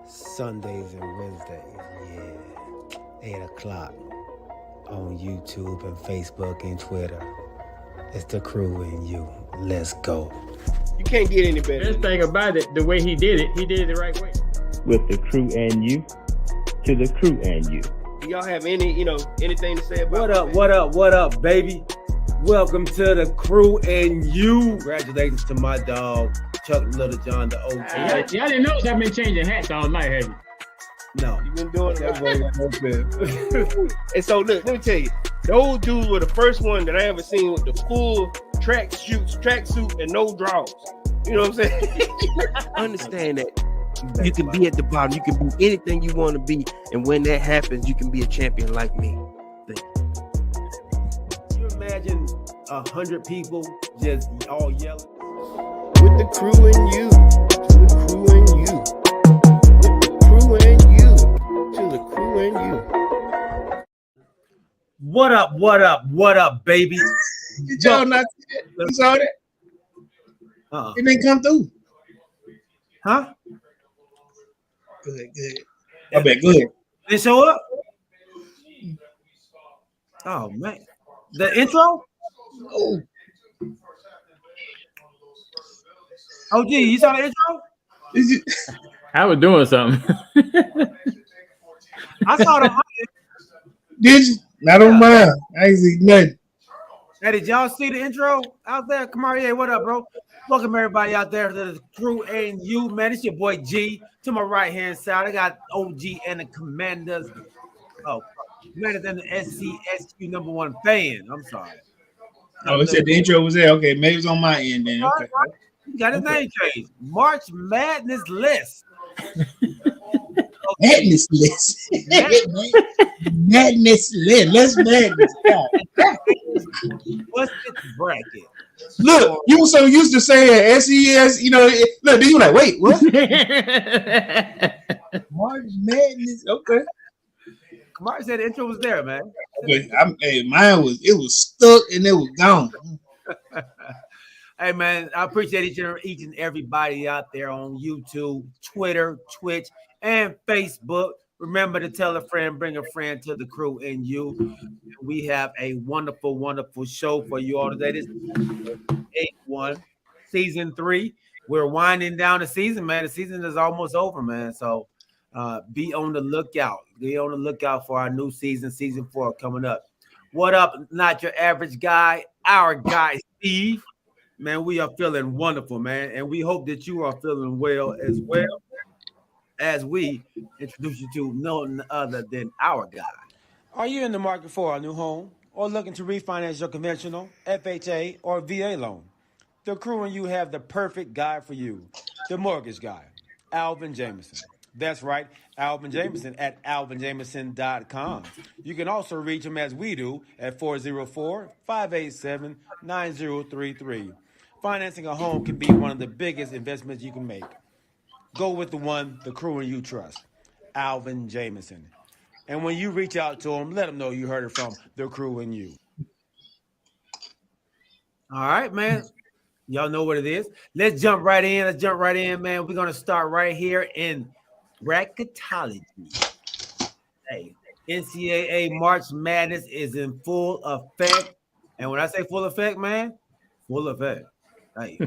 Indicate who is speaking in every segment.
Speaker 1: Sundays and Wednesdays, yeah. 8 o'clock on YouTube and Facebook and Twitter. It's the crew and you. Let's go.
Speaker 2: You can't get any better.
Speaker 3: Best thing about it, the way he did it the right way.
Speaker 4: With the crew and you, to the crew and you.
Speaker 2: Do y'all have anything to say about
Speaker 1: What up, what up, what up, baby? Welcome to the crew and you. Congratulations to my dog, Chuck Little John, the OG.
Speaker 3: Y'all didn't know I've been changing hats all night, have you?
Speaker 1: No.
Speaker 2: You've been doing
Speaker 1: That
Speaker 2: that.
Speaker 1: boy.
Speaker 2: And so look, let me tell you, those dudes were the first one that I ever seen with the full track suit and no drawers. You know what I'm saying?
Speaker 5: Understand that you can be at the bottom, you can be anything you want to be, and when that happens, you can be a champion like me.
Speaker 1: Can you imagine 100 people just all yelling?
Speaker 2: With the crew and you, to the crew and you. With the crew and you, to the crew and you.
Speaker 1: What up, what up, what up, baby?
Speaker 6: Did y'all not see it? You saw that? It didn't come through.
Speaker 1: Huh?
Speaker 6: Good. I bet good.
Speaker 1: Did it show up? Oh, man. The intro?
Speaker 6: Oh,
Speaker 1: Oh, gee, you saw the intro?
Speaker 6: is it?
Speaker 3: I was doing something.
Speaker 1: I saw the.
Speaker 6: Did you? Not on mine. I ain't see nothing.
Speaker 1: Hey, did y'all see the intro out there? Kamari, what up, bro? Welcome everybody out there to the crew and you, man. It's your boy G. To my right hand side, I got OG and the Commanders. Oh, Commanders and the SCSQ #1 fan. I'm sorry.
Speaker 6: Oh, it said the intro was there. Okay, maybe it's on my end then. Okay.
Speaker 1: You got his name changed. March Madness list.
Speaker 6: Madness list. Madness list. Let's madness.
Speaker 1: What's this bracket?
Speaker 6: Look, you were so used to saying SES, look, then you like, wait, what? March Madness. Okay.
Speaker 1: Kamari said the intro was there, man.
Speaker 6: Okay. Mine was stuck and it was gone.
Speaker 1: Hey, man, I appreciate each and everybody out there on YouTube, Twitter, Twitch, and Facebook. Remember to tell a friend, bring a friend to the crew and you. We have a wonderful, wonderful show for you all today. This is 8-1, season 3. We're winding down the season, man. The season is almost over, man. So be on the lookout. Be on the lookout for our new season, season 4 coming up. What up, not your average guy, our guy, Steve. Man, we are feeling wonderful, man. And we hope that you are feeling well as we introduce you to none other than our guy. Are you in the market for a new home or looking to refinance your conventional, FHA, or VA loan? The crew and you have the perfect guy for you, the mortgage guy, Alvin Jameson. That's right, Alvin Jameson at alvinjameson.com. You can also reach him as we do at 404-587-9033. Financing a home can be one of the biggest investments you can make. Go with the one the crew and you trust, Alvin Jameson. And when you reach out to him, let him know you heard it from the crew and you. All right, man. Y'all know what it is. Let's jump right in. Man. We're going to start right here in bracketology. Hey, NCAA March Madness is in full effect. And when I say full effect, man, full effect. Hey,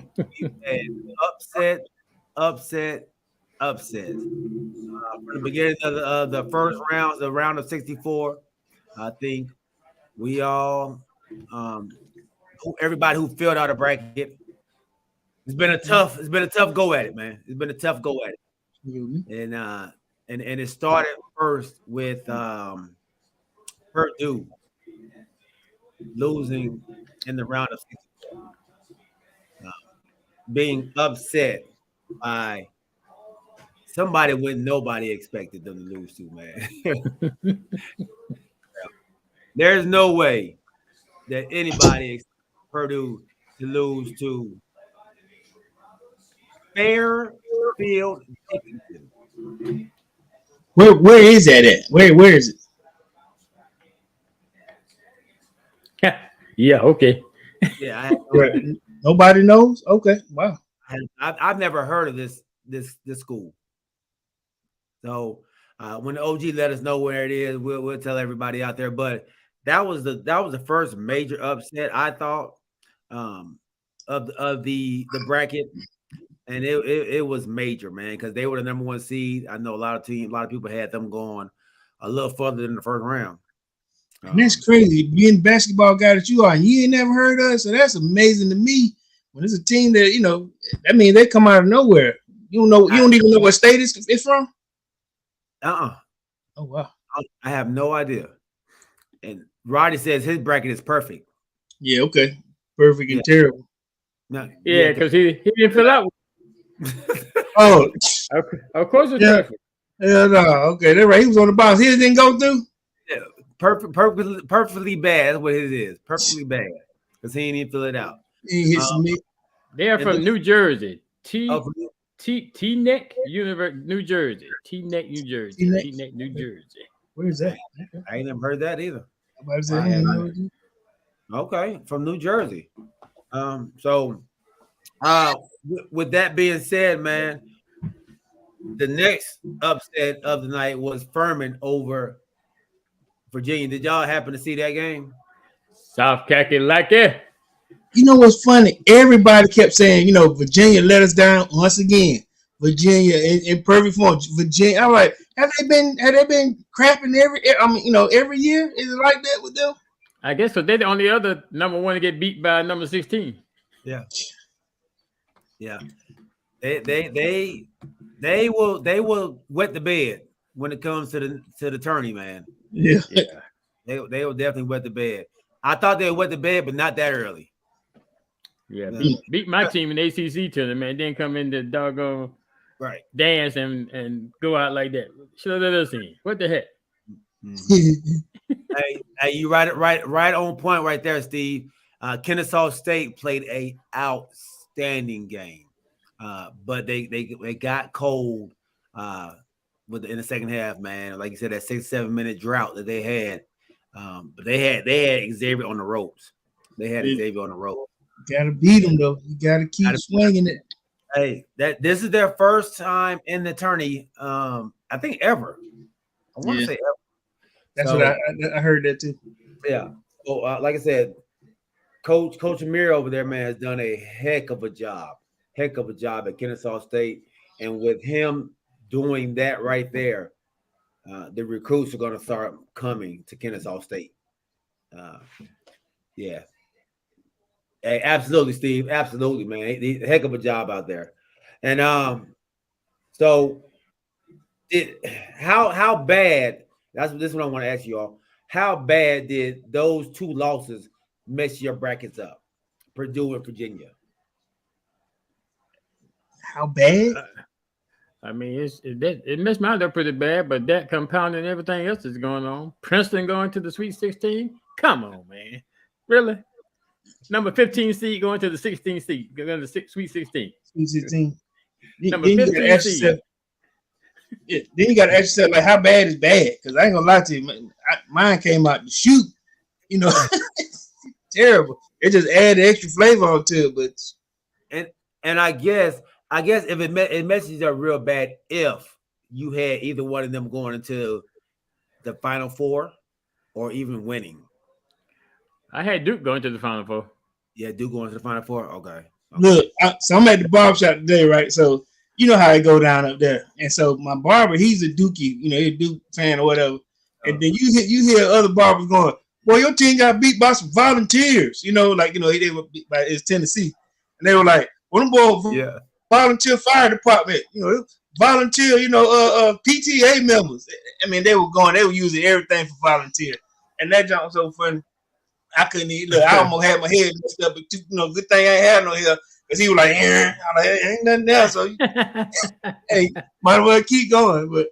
Speaker 1: upset. From the beginning of the first round, the round of 64, I think we all, everybody who filled out a bracket, it's been a tough go at it, man. It's been a tough go at it, and it started first with Purdue losing in the round of 64, being upset by somebody when nobody expected them to lose to, man. There's no way that anybody expected Purdue to lose to Fairfield Dickinson.
Speaker 6: Where is that at? Where is it?
Speaker 3: Yeah, okay.
Speaker 1: Yeah,
Speaker 6: Nobody knows. Okay, wow.
Speaker 1: I've never heard of this school. So when the OG let us know where it is, we'll tell everybody out there. But that was the first major upset I thought of the bracket, and it was major, man, because they were the number one seed. I know a lot of people had them going a little further than the first round.
Speaker 6: And that's crazy. Being the basketball guy that you are, and you ain't never heard of us, so that's amazing to me. When it's a team that that means they come out of nowhere. You don't even know what state it's from.
Speaker 1: Oh
Speaker 6: wow.
Speaker 1: I have no idea. And Roddy says his bracket is perfect.
Speaker 6: Yeah, okay. Perfect and terrible.
Speaker 1: No,
Speaker 3: Yeah, because he didn't fill out.
Speaker 6: Oh,
Speaker 3: of course it's
Speaker 6: yeah.
Speaker 3: perfect.
Speaker 6: Yeah, no, okay, that's right. He was on the box. His didn't go through.
Speaker 1: Yeah, perfectly bad. That's what his is. Perfectly bad because he didn't even fill it out.
Speaker 6: He
Speaker 3: they are from New Jersey. Teaneck University, New Jersey. Teaneck, New Jersey. Teaneck, New Jersey.
Speaker 6: Where's that?
Speaker 1: I ain't never heard that either. Okay, from New Jersey. So with that being said, man, the next upset of the night was Furman over Virginia. Did y'all happen to see that game?
Speaker 3: South Kakalaki.
Speaker 6: You know what's funny? Everybody kept saying, Virginia let us down once again. Virginia in perfect form. Virginia. I'm like, have they been crapping every year? Is it like that with them?
Speaker 3: I guess so. They're the only other number one to get beat by number 16.
Speaker 1: Yeah. Yeah. They will wet the bed when it comes to the tourney, man.
Speaker 6: Yeah.
Speaker 1: They will definitely wet the bed. I thought they would wet the bed, but not that early.
Speaker 3: Yeah, beat my team in the ACC tournament, then come in the doggone dance and go out like that. Should have let us in. What the heck?
Speaker 1: Mm-hmm. hey, you right on point right there, Steve. Kennesaw State played a outstanding game, but they got cold in the second half, man. Like you said, that 6-7 minute drought that they had, but they had Xavier on the ropes. They had Xavier on the ropes.
Speaker 6: Gotta beat them though. You gotta keep swinging it.
Speaker 1: Hey, this is their first time in the tourney. I think ever. I want to say ever.
Speaker 6: That's what I heard that too.
Speaker 1: Yeah. So, like I said, Coach Amir over there, man, has done a heck of a job at Kennesaw State, and with him doing that right there, the recruits are going to start coming to Kennesaw State. Yeah. Hey, absolutely, Steve. Absolutely, man. He did a heck of a job out there. And so how bad? This is what I want to ask you all. How bad did those two losses mess your brackets up? Purdue and Virginia.
Speaker 6: How bad?
Speaker 3: I mean, it messed mine up pretty bad, but that compounding everything else is going on. Princeton going to the Sweet 16. Come on, man. Really? Number 15 seed going to the 16 seed, going to the Sweet 16.
Speaker 6: Sweet 16.
Speaker 3: Number 15 seed.
Speaker 6: Then you got to ask yourself, like, how bad is bad? Because I ain't gonna lie to you, mine came out to shoot. Terrible. It just added extra flavor onto it, but
Speaker 1: and I guess if it messes up real bad if you had either one of them going into the Final Four or even winning.
Speaker 3: I had Duke going to the Final Four.
Speaker 1: Yeah, Duke going to the Final Four. Okay.
Speaker 6: Look, so I'm at the barbershop today, right? So you know how it go down up there, and so my barber, he's a Dookie, he's a Duke fan or whatever. And then you hear other barbers going, "Boy, your team got beat by some volunteers." They were beat by it's Tennessee, and they were like, "Well, them boys, volunteer fire department, volunteer, PTA members." I mean, they were using everything for volunteer, and that jump was so funny. I couldn't even look. I almost had my head messed up, but good thing I ain't had no hair. Because he was like, I'm like, ain't nothing there. So, hey, might as well keep going. But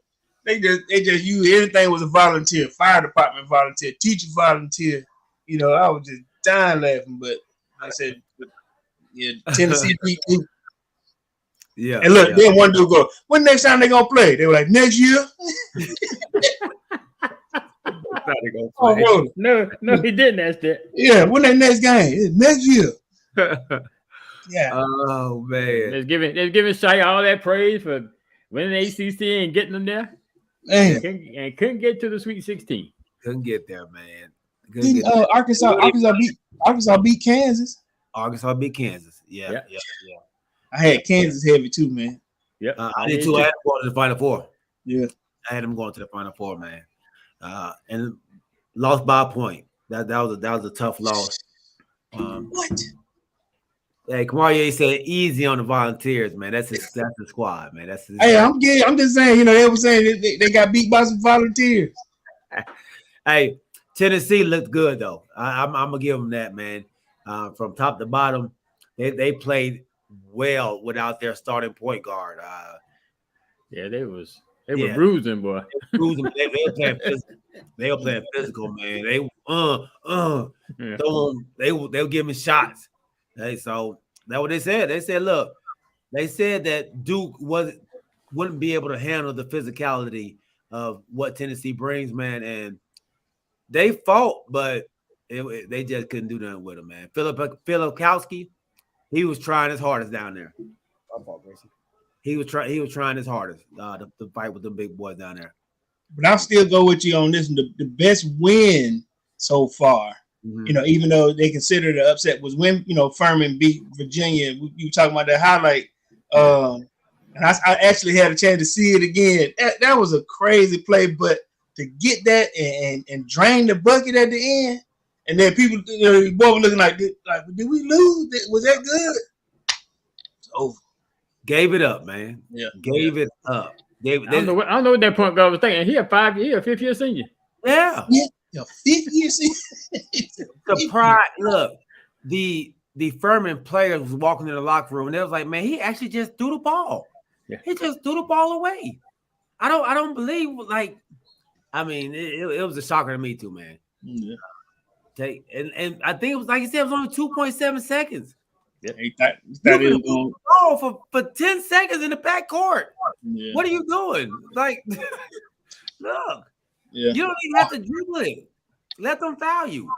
Speaker 6: they just used everything was a volunteer, fire department volunteer, teacher volunteer. I was just dying laughing. But like I said, Tennessee beat Duke.
Speaker 1: Yeah.
Speaker 6: And look, then one dude go, when next time they gonna play? They were like, next year.
Speaker 3: No, he didn't ask that.
Speaker 6: Yeah, when that next game? It's next year.
Speaker 1: Yeah. Oh man.
Speaker 3: They're giving Shai all that praise for winning the ACC and getting them there,
Speaker 6: Man,
Speaker 3: and couldn't get to the Sweet 16.
Speaker 1: Couldn't get there, man.
Speaker 6: didn't Arkansas beat Kansas?
Speaker 1: Arkansas beat Kansas. Yeah,
Speaker 3: Yeah.
Speaker 1: yeah.
Speaker 6: I had Kansas heavy too, man.
Speaker 3: Yep.
Speaker 1: I did too. I had them going to the Final Four.
Speaker 6: Yeah.
Speaker 1: I had them going to the Final Four, man. And lost by a point. That was a tough loss.
Speaker 6: What?
Speaker 1: Hey, Kamarie said easy on the Volunteers, man. That's the squad, man. That's his
Speaker 6: Hey, I'm just saying, they were saying they got beat by some Volunteers.
Speaker 1: Hey, Tennessee looked good though. I'm gonna give them that, man. From top to bottom, they played well without their starting point guard.
Speaker 3: Yeah, they were bruising, boy.
Speaker 1: They were playing physical. They were playing physical, man. They were giving shots. Hey, so that's what they said. They said, look, they said that Duke wouldn't be able to handle the physicality of what Tennessee brings, man. And they fought, but they just couldn't do nothing with him, man. Filipkowski, he was trying his hardest down there. He was trying his hardest to fight with the big boys down there.
Speaker 6: But I'll still go with you on this. The best win so far, even though they consider the upset, was when Furman beat Virginia. You talking about that highlight, and I actually had a chance to see it again. That was a crazy play, but to get that and drain the bucket at the end, and then people, both were looking like, did we lose? Was that good? It's over.
Speaker 1: Gave it up, man.
Speaker 6: Yeah,
Speaker 1: gave it up.
Speaker 3: I don't know what that point guard was thinking. He a 5th-year senior.
Speaker 1: Yeah.
Speaker 6: Yeah, 5th year senior.
Speaker 1: The pride. Look, the Furman players was walking in the locker room and they was like, man, he actually just threw the ball.
Speaker 3: Yeah.
Speaker 1: He just threw the ball away. I don't believe, like, I mean, it was a shocker to me too, man.
Speaker 6: Yeah.
Speaker 1: And I think it was, like you said, it was only 2.7 seconds.
Speaker 6: Yeah, he thought it was going
Speaker 1: for 10 seconds in the backcourt.
Speaker 6: Yeah.
Speaker 1: What are you doing? Like, look,
Speaker 6: yeah.
Speaker 1: you don't even have to dribble it. Let them foul you.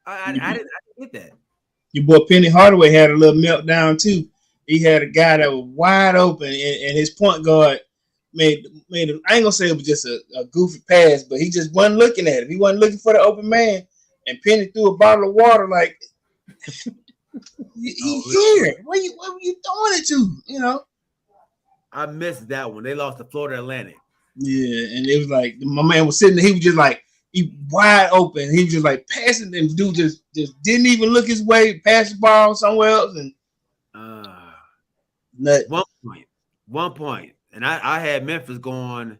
Speaker 1: I didn't get that.
Speaker 6: Your boy Penny Hardaway had a little meltdown too. He had a guy that was wide open, and his point guard made I ain't gonna say it was just a goofy pass, but he just wasn't looking at him. He wasn't looking for the open man, and Penny threw a bottle of water like. He's here. What were you throwing it to?
Speaker 1: I missed that one. They lost to Florida Atlantic.
Speaker 6: Yeah, and it was like my man was sitting there. He was just like he wide open. He was just like passing, and dude just didn't even look his way. Passed the ball somewhere else, and nuts.
Speaker 1: 1 point, and I had Memphis going.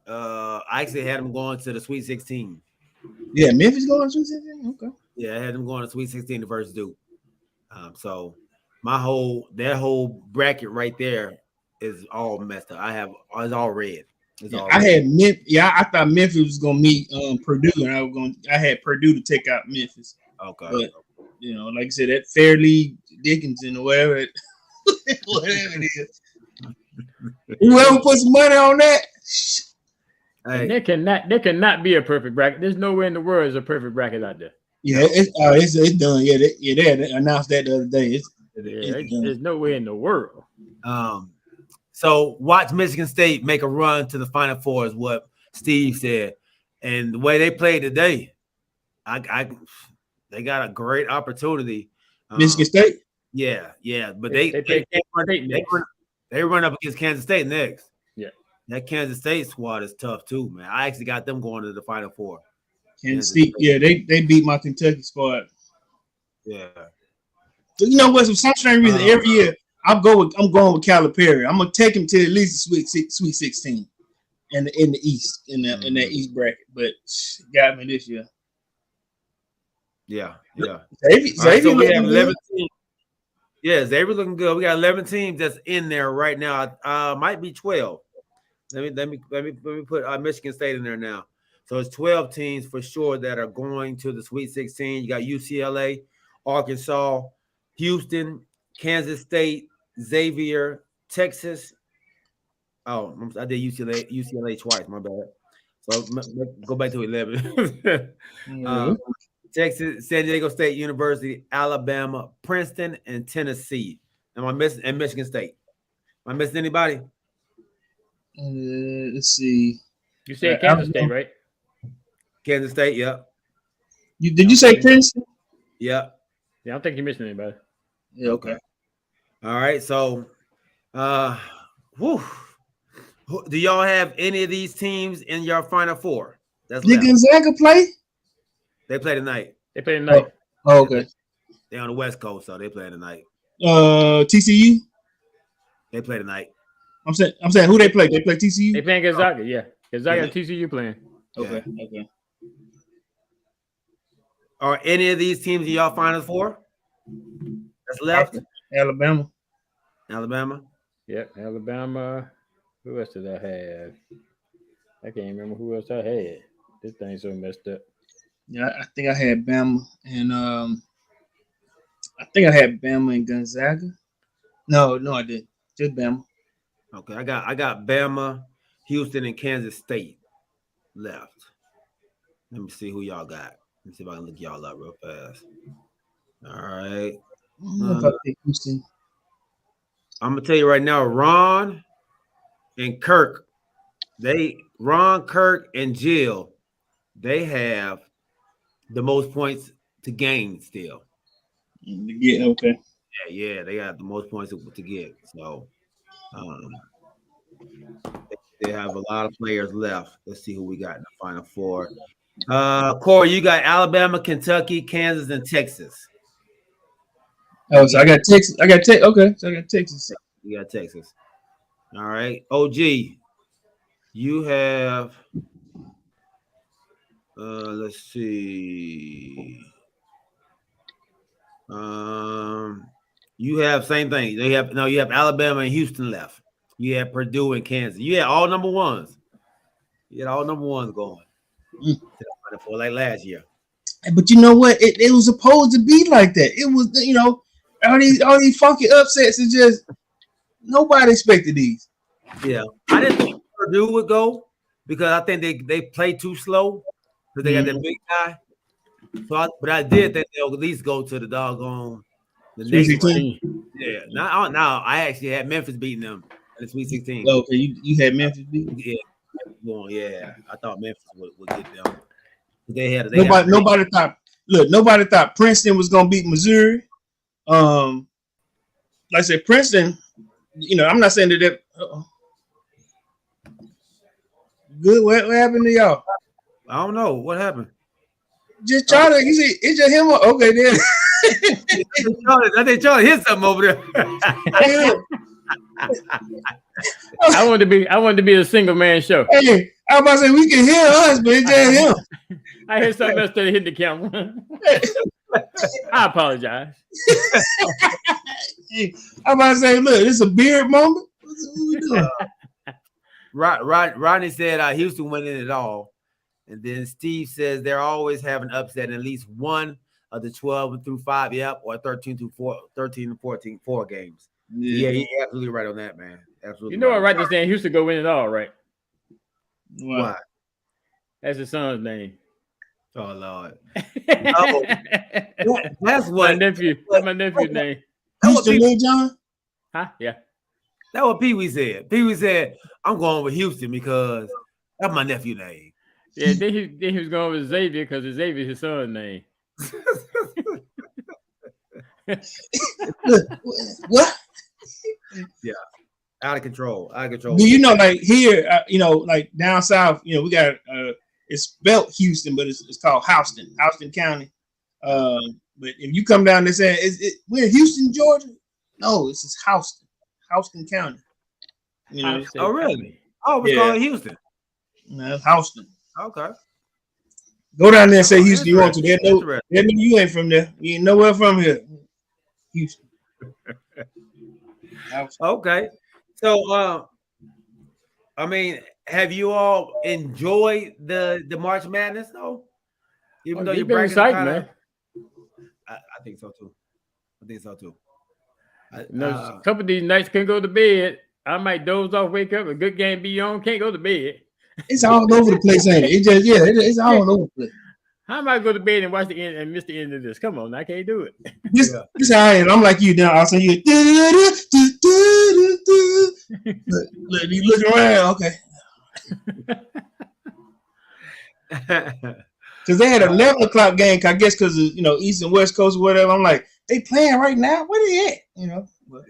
Speaker 1: I actually had them going to the Sweet 16.
Speaker 6: Yeah, Memphis going to Sweet 16. Okay.
Speaker 1: Yeah, I had them going to Sweet 16 versus Duke. So that whole bracket right there is all messed up. It's all red.
Speaker 6: I thought Memphis was gonna meet Purdue, and I had Purdue to take out Memphis.
Speaker 1: Okay.
Speaker 6: But like I said, that Fairleigh Dickinson or whatever it is. Whoever put some money on that.
Speaker 3: Hey. There cannot be a perfect bracket. There's nowhere in the world is a perfect bracket out there.
Speaker 6: Yeah, it's done. Yeah, they announced that the other day.
Speaker 3: There's no way in the world.
Speaker 1: So watch Michigan State make a run to the Final Four is what Steve said, and the way they played today, they got a great opportunity.
Speaker 6: Michigan State.
Speaker 1: Yeah, but they run up against Kansas State next.
Speaker 6: Yeah,
Speaker 1: that Kansas State squad is tough too, man. I actually got them going to the Final Four.
Speaker 6: Kansas State, yeah, they beat my Kentucky squad.
Speaker 1: Yeah.
Speaker 6: So you know what? For some strange reason, every year I'm going with Calipari. I'm gonna take him to at least the Sweet 16 in the East in that East bracket. But got me this year.
Speaker 1: Yeah.
Speaker 6: Xavier
Speaker 1: so we have 11 teams. Yeah, Xavier looking good. We got 11 teams that's in there right now. Might be 12. Let me put Michigan State in there now. So it's 12 teams for sure that are going to the Sweet 16. You got UCLA, Arkansas, Houston, Kansas State, Xavier, Texas. Oh, I did UCLA twice. My bad. So go back to 11. Texas, San Diego State University, Alabama, Princeton, and Tennessee. Am I missing? And Michigan State. Am I missing anybody?
Speaker 6: Let's see.
Speaker 3: You said Kansas State, right?
Speaker 1: Kansas State, yep.
Speaker 6: Did you say Princeton?
Speaker 1: Yep.
Speaker 3: Yeah, I don't think you missing anybody.
Speaker 6: Yeah, okay.
Speaker 1: All right. So, do y'all have any of these teams in your Final Four? That's
Speaker 6: Did
Speaker 1: left.
Speaker 6: Gonzaga play?
Speaker 1: They play tonight.
Speaker 3: They play tonight.
Speaker 6: Oh, okay.
Speaker 1: They're on the West Coast, so they play tonight.
Speaker 6: TCU.
Speaker 1: They play tonight.
Speaker 6: I'm saying who they play? They play TCU.
Speaker 3: They playing Gonzaga, yeah. Gonzaga and TCU playing.
Speaker 6: Okay. Okay.
Speaker 1: Are any of these teams in y'all Final Four? That's left.
Speaker 6: Alabama.
Speaker 1: Alabama.
Speaker 3: Yep, Alabama. Who else did I have? I can't remember who else I had. This thing's so messed up.
Speaker 6: Yeah, I think I had Bama and I think I had Bama and Gonzaga. No, I didn't. Just Bama.
Speaker 1: Okay, I got Bama, Houston, and Kansas State left. Let me see who y'all got. Let me see if I can look y'all up real fast. All right.
Speaker 6: I don't know if I picked Houston.
Speaker 1: I'm gonna tell you right now, Ron and Kirk, Ron, Kirk, and Jill, they have the most points to gain still.
Speaker 6: Yeah, okay.
Speaker 1: Yeah, they got the most points to get. So they have a lot of players left. Let's see who we got in the Final Four. Corey, you got Alabama, Kentucky, Kansas, and Texas.
Speaker 6: Oh, so I got Texas. Okay, so I got Texas.
Speaker 1: You got Texas. All right. OG, you have let's see. You have same thing. You have Alabama and Houston left. You have Purdue and Kansas. You had all number ones. You had all number ones going. For like last year.
Speaker 6: But you know what? It was supposed to be like that. It was, all these funky upsets. It's just nobody expected these.
Speaker 1: Yeah, I didn't think Purdue would go because I think they play too slow because they got that big guy. So, but I did think they'll at least go to the doggone the next one. Yeah. Now I actually had Memphis beating them in the Sweet 16.
Speaker 6: Oh, okay, you had Memphis beating?
Speaker 1: Yeah. I thought Memphis would get them.
Speaker 6: Nobody thought Princeton was gonna beat Missouri. Like I said, Princeton. I'm not saying that. Good. What happened to y'all?
Speaker 1: I don't know what happened.
Speaker 6: Just try to. You see, it's just him. Okay, then.
Speaker 1: I think Charlie hit something over there.
Speaker 3: I wanted to be a single man show.
Speaker 6: Hey, I was about to say we can hear us, but it's just him.
Speaker 3: I heard something else that hit the camera. I apologize.
Speaker 6: Hey, I'm about to say, look, this is a beard moment. What we doing?
Speaker 1: Rodney said Houston went in it all. And then Steve says they're always having upset in at least one of the 12 through 5, or 13 and 14, 4 games. Yeah, he's absolutely right on that, man. Absolutely.
Speaker 3: You know what, right? This saying Houston go win it all, right?
Speaker 1: Why?
Speaker 3: That's his son's name.
Speaker 1: Oh Lord.
Speaker 3: That's
Speaker 1: That's what
Speaker 3: my nephew. That's my nephew's name.
Speaker 6: Houston Lil John?
Speaker 3: Huh? Yeah.
Speaker 1: That's what Pee Wee said. Pee Wee said, I'm going with Houston because that's my nephew's name.
Speaker 3: Yeah, then he was going with Xavier because Xavier's his son's name.
Speaker 6: What?
Speaker 1: Yeah. Out of control.
Speaker 6: Do you know, like here, like down south, we got it's spelled Houston, but it's called Houston County. But if you come down there saying we're in Houston, Georgia, no, it's just Houston County.
Speaker 1: Oh really? Oh, it's called Houston.
Speaker 6: No, it's Houston.
Speaker 1: Okay.
Speaker 6: Go down there and say Houston you want to. They know you ain't from there. You ain't nowhere from here. Houston.
Speaker 1: Okay. So I mean, have you all enjoyed the March Madness though? Even though you're
Speaker 3: been psyched, man.
Speaker 1: I think so too.
Speaker 3: A couple of these nights can't go to bed. I might doze off, wake up, a good game be on, can't go to bed.
Speaker 6: It's all over the place, ain't it? It's all over the place.
Speaker 3: How am I go to bed and watch the end and miss the end of this? Come on, I can't do it.
Speaker 6: This how I am. I'm like you now. I'll say you. Look, you looking around, okay. Because they had an 11 o'clock game, I guess, because of East and West Coast or whatever. I'm like, they playing right now? Where they at? But,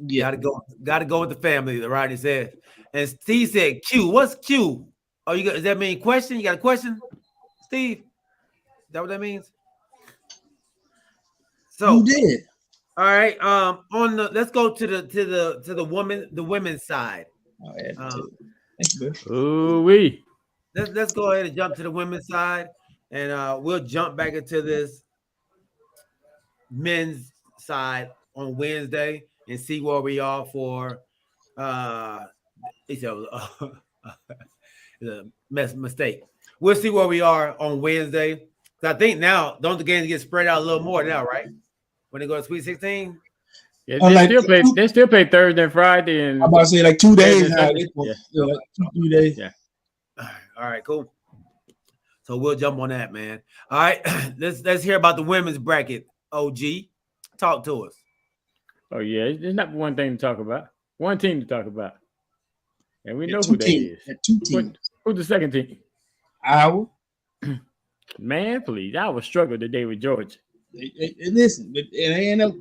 Speaker 1: yeah. Gotta go with the family, the Rodney said. And Steve said, Q. What's Q? Oh, does that mean question? You got a question, Steve? Is that what that means? So
Speaker 6: who did?
Speaker 1: All right. Let's go to the women's side.
Speaker 6: Oh, yeah, that's good.
Speaker 3: Ooh-wee.
Speaker 1: Let's go ahead and jump to the women's side, and we'll jump back into this men's side on Wednesday and see where we are for the mistake. We'll see where we are on Wednesday. I think now don't the games get spread out a little more now, right? When they go to Sweet 16?
Speaker 3: Yeah, they still play Thursday and Friday, and
Speaker 6: I'm about to say like 2 days now.
Speaker 3: Yeah.
Speaker 6: Like 2 days.
Speaker 3: Yeah.
Speaker 1: All right, cool. So we'll jump on that, man. All right, let's hear about the women's bracket. OG, talk to us.
Speaker 3: Oh yeah, it's not one thing to talk about. One team to talk about, and we know
Speaker 6: Two
Speaker 3: who that
Speaker 6: teams.
Speaker 3: is.
Speaker 6: Two teams.
Speaker 3: Who's the second team?
Speaker 6: Iowa.
Speaker 3: Man, please, I was struggling today with Georgia.
Speaker 6: Listen, but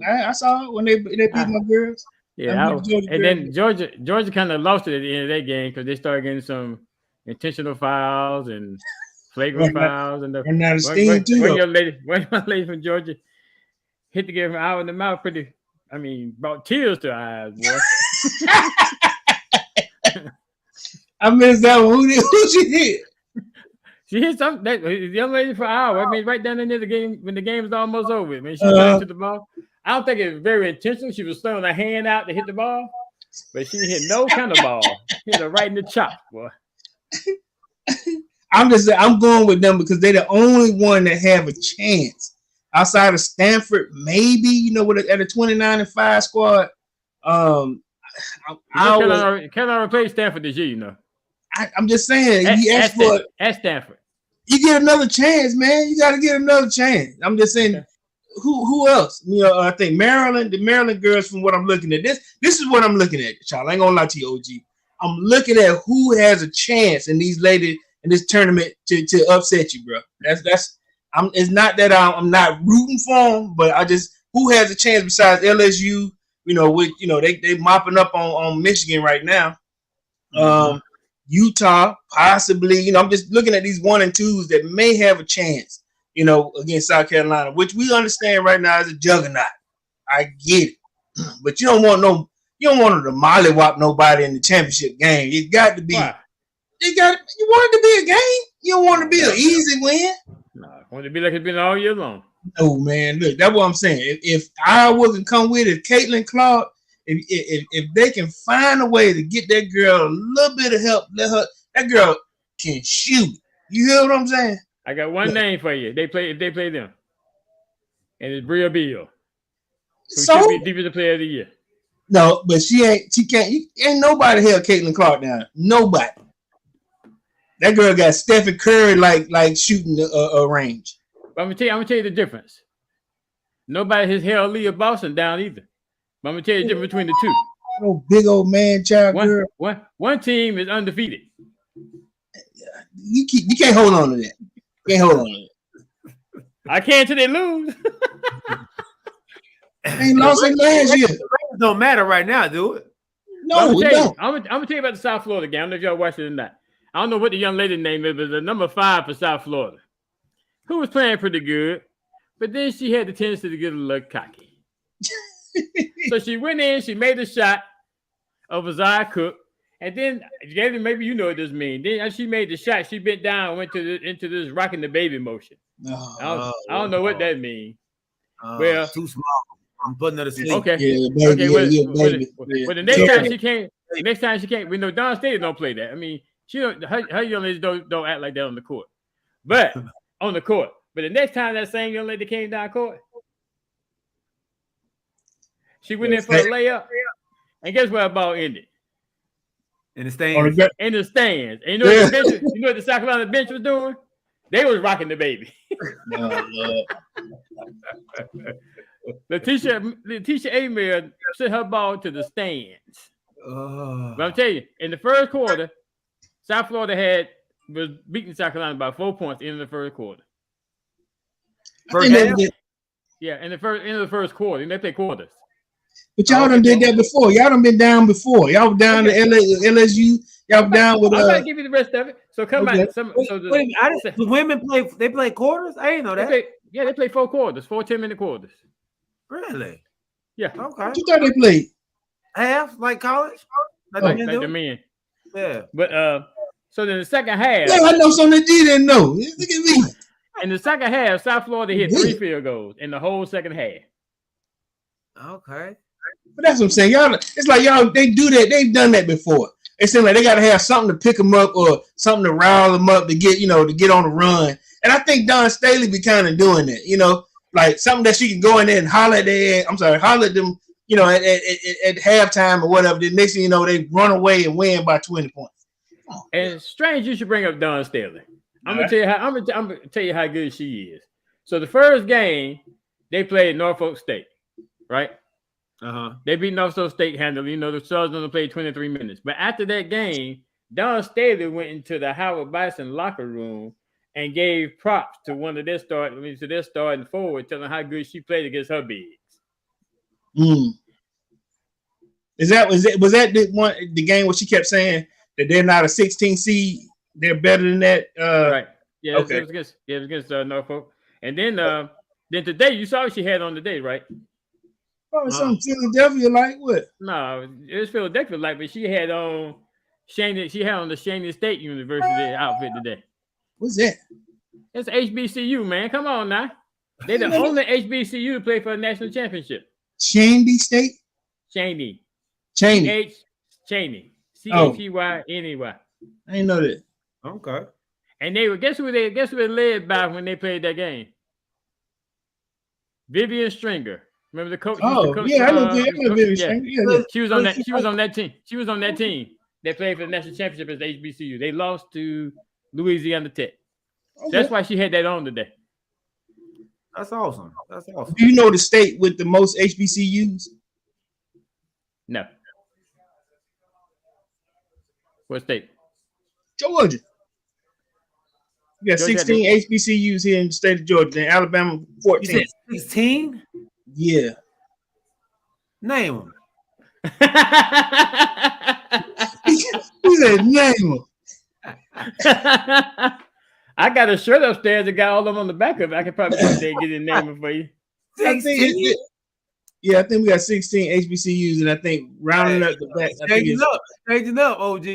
Speaker 6: I saw it when they beat my girls.
Speaker 3: Yeah, then Georgia kind of lost it at the end of that game because they started getting some intentional fouls and flagrant fouls, and one young lady from Georgia hit the game from Iowa in the mouth. Brought tears to her eyes, boy.
Speaker 6: I missed that one. Who she hit?
Speaker 3: She hit the young lady for Iowa. Right down in there the game when the game was almost over. She went to the ball. I don't think it was very intentional. She was throwing her hand out to hit the ball, but she hit no kind of ball. Hit her right in the chop, boy.
Speaker 6: I'm going with them because they're the only one that have a chance outside of Stanford. Maybe at a 29-5 squad.
Speaker 3: Cannot replace Stanford this year.
Speaker 6: I'm just saying.
Speaker 3: At Stanford.
Speaker 6: You get another chance, man. You got to get another chance. I'm just saying, okay. Who else? I think Maryland, the Maryland girls, from what I'm looking at. This is what I'm looking at, child. I ain't gonna lie to you, OG. I'm looking at who has a chance in these ladies in this tournament to upset you, bro. It's not that I'm not rooting for them, but who has a chance besides LSU? They mopping up on Michigan right now. Utah, possibly, I'm just looking at these 1 and 2s that may have a chance, against South Carolina, which we understand right now is a juggernaut. I get it. But you don't want them to mollywop nobody in the championship game. It got to be,
Speaker 3: Why?
Speaker 6: You want it to be a game. You don't want it to be an easy win.
Speaker 3: No, I want it to be like it's been all year long.
Speaker 6: No, man, look, that's what I'm saying. If Iowa can come with it, Caitlin Clark, if they can find a way to get that girl a little bit of help, that girl can shoot. You hear what I'm saying?
Speaker 3: I got one name for you. If they play them, and it's Bria Beal, who should be defensive player of the year.
Speaker 6: No, but she can't. Ain't nobody held Caitlin Clark down. Nobody. That girl got Stephen Curry like shooting a range.
Speaker 3: But I'm gonna tell you the difference. Nobody has held Leah Boston down either. But I'm gonna tell you the difference between the two.
Speaker 6: Oh, big old man child girl.
Speaker 3: One team is undefeated.
Speaker 6: You can't hold on to that. You can't hold on to that.
Speaker 3: I can't till they lose.
Speaker 6: Ain't lost it last year.
Speaker 1: It don't matter right now, do it?
Speaker 6: No, it don't.
Speaker 3: I'm gonna tell you about the South Florida game. I don't know if y'all watched it or not. I don't know what the young lady's name is, but the number 5 for South Florida, who was playing pretty good, but then she had the tendency to get a little cocky. So she went in, she made a shot of Isaiah Cook, and then maybe you know what this means. Then as she made the shot, she bent down and went into this rocking the baby motion. I don't know what that means. Well,
Speaker 1: too small. I'm putting her to sleep.
Speaker 3: Okay.
Speaker 6: Yeah, baby,
Speaker 3: okay.
Speaker 6: Yeah.
Speaker 3: Well, the next time she came, we know Don State don't play that. I mean, her young ladies don't act like that on the court. But on the court. But the next time that same young lady came down court, she went in for a layup, and guess where the ball ended?
Speaker 1: In the stands.
Speaker 3: In the stands. And you know what the South Carolina bench was doing? They was rocking the baby. Letitia Amir sent her ball to the stands.
Speaker 1: Oh.
Speaker 3: But I'm telling you, in the first quarter, South Florida was beating South Carolina by 4 points in the first quarter.
Speaker 1: First half?
Speaker 3: Yeah, in the first quarter, and they play quarters.
Speaker 6: But y'all done did that before. Y'all done been down before. Y'all were down to LSU. Y'all down with.
Speaker 3: I'm going to give you the rest of it. So come
Speaker 1: okay.
Speaker 3: on.
Speaker 1: The women play. They play quarters. I didn't know that.
Speaker 3: They play 4 quarters, 4 10-minute quarters.
Speaker 1: Really?
Speaker 3: Yeah.
Speaker 1: Okay.
Speaker 6: What you thought they played?
Speaker 1: Half like college.
Speaker 3: Like the men.
Speaker 1: Yeah.
Speaker 3: But so then the second half.
Speaker 6: Yeah, I know something that you didn't know. Look at me.
Speaker 3: In the second half, South Florida hit 3 field goals in the whole second half.
Speaker 1: Okay.
Speaker 6: But that's what I'm saying. Y'all, it's like y'all, they do that. They've done that before. It seems like they got to have something to pick them up or something to rile them up to get, to get on the run. And I think Dawn Staley be kind of doing that, like something that she can go in there and holler at them, at halftime or whatever. The next thing you know, they run away and win by 20 points. Oh,
Speaker 3: and strange, you should bring up Dawn Staley. I'm gonna tell you how good she is. So the first game they played Norfolk State, right? They beat Norfolk State handily. The Southern only played 23 minutes. But after that game, Dawn Staley went into the Howard Bison locker room and gave props to one of their starting forward, telling how good she played against her bigs.
Speaker 6: Was that the game where she kept saying that they're not a 16 seed? They're better than that.
Speaker 3: Right. Yeah.
Speaker 6: Okay.
Speaker 3: It was against Norfolk. And then today you saw what she had on today, right?
Speaker 6: Oh, some Philadelphia like what?
Speaker 3: No, it was Philadelphia like, but she had on the Shannon State University outfit today.
Speaker 6: What's that?
Speaker 3: It's HBCU, man. Come on now. They're the only HBCU to play for a national championship.
Speaker 6: Shandy State?
Speaker 3: Cheney.
Speaker 6: Cheney.
Speaker 3: Cheney. CHEYNEY.
Speaker 6: I didn't know that.
Speaker 1: Okay.
Speaker 3: And they were guess who they led by when they played that game? Vivian Stringer. Remember the coach?
Speaker 6: Oh, yeah, I know Vivian Stringer. Yeah.
Speaker 3: She was on that. She was on that team. She was on that team. They played for the national championship as HBCU. They lost to Louisiana Tech. Okay. That's why she had that on today.
Speaker 1: That's awesome.
Speaker 6: Do you know the state with the most HBCUs?
Speaker 3: No. What state?
Speaker 6: Georgia. You got 16 HBCUs here in the state of Georgia. And Alabama 14.
Speaker 1: You said 16?
Speaker 6: Yeah.
Speaker 1: Name them.
Speaker 6: He said name them.
Speaker 3: I got a shirt upstairs that got all of them on the back of it. I could probably get it name for you.
Speaker 6: I think we got 16 HBCUs, and I think rounding up the back.
Speaker 1: Changing up, OG.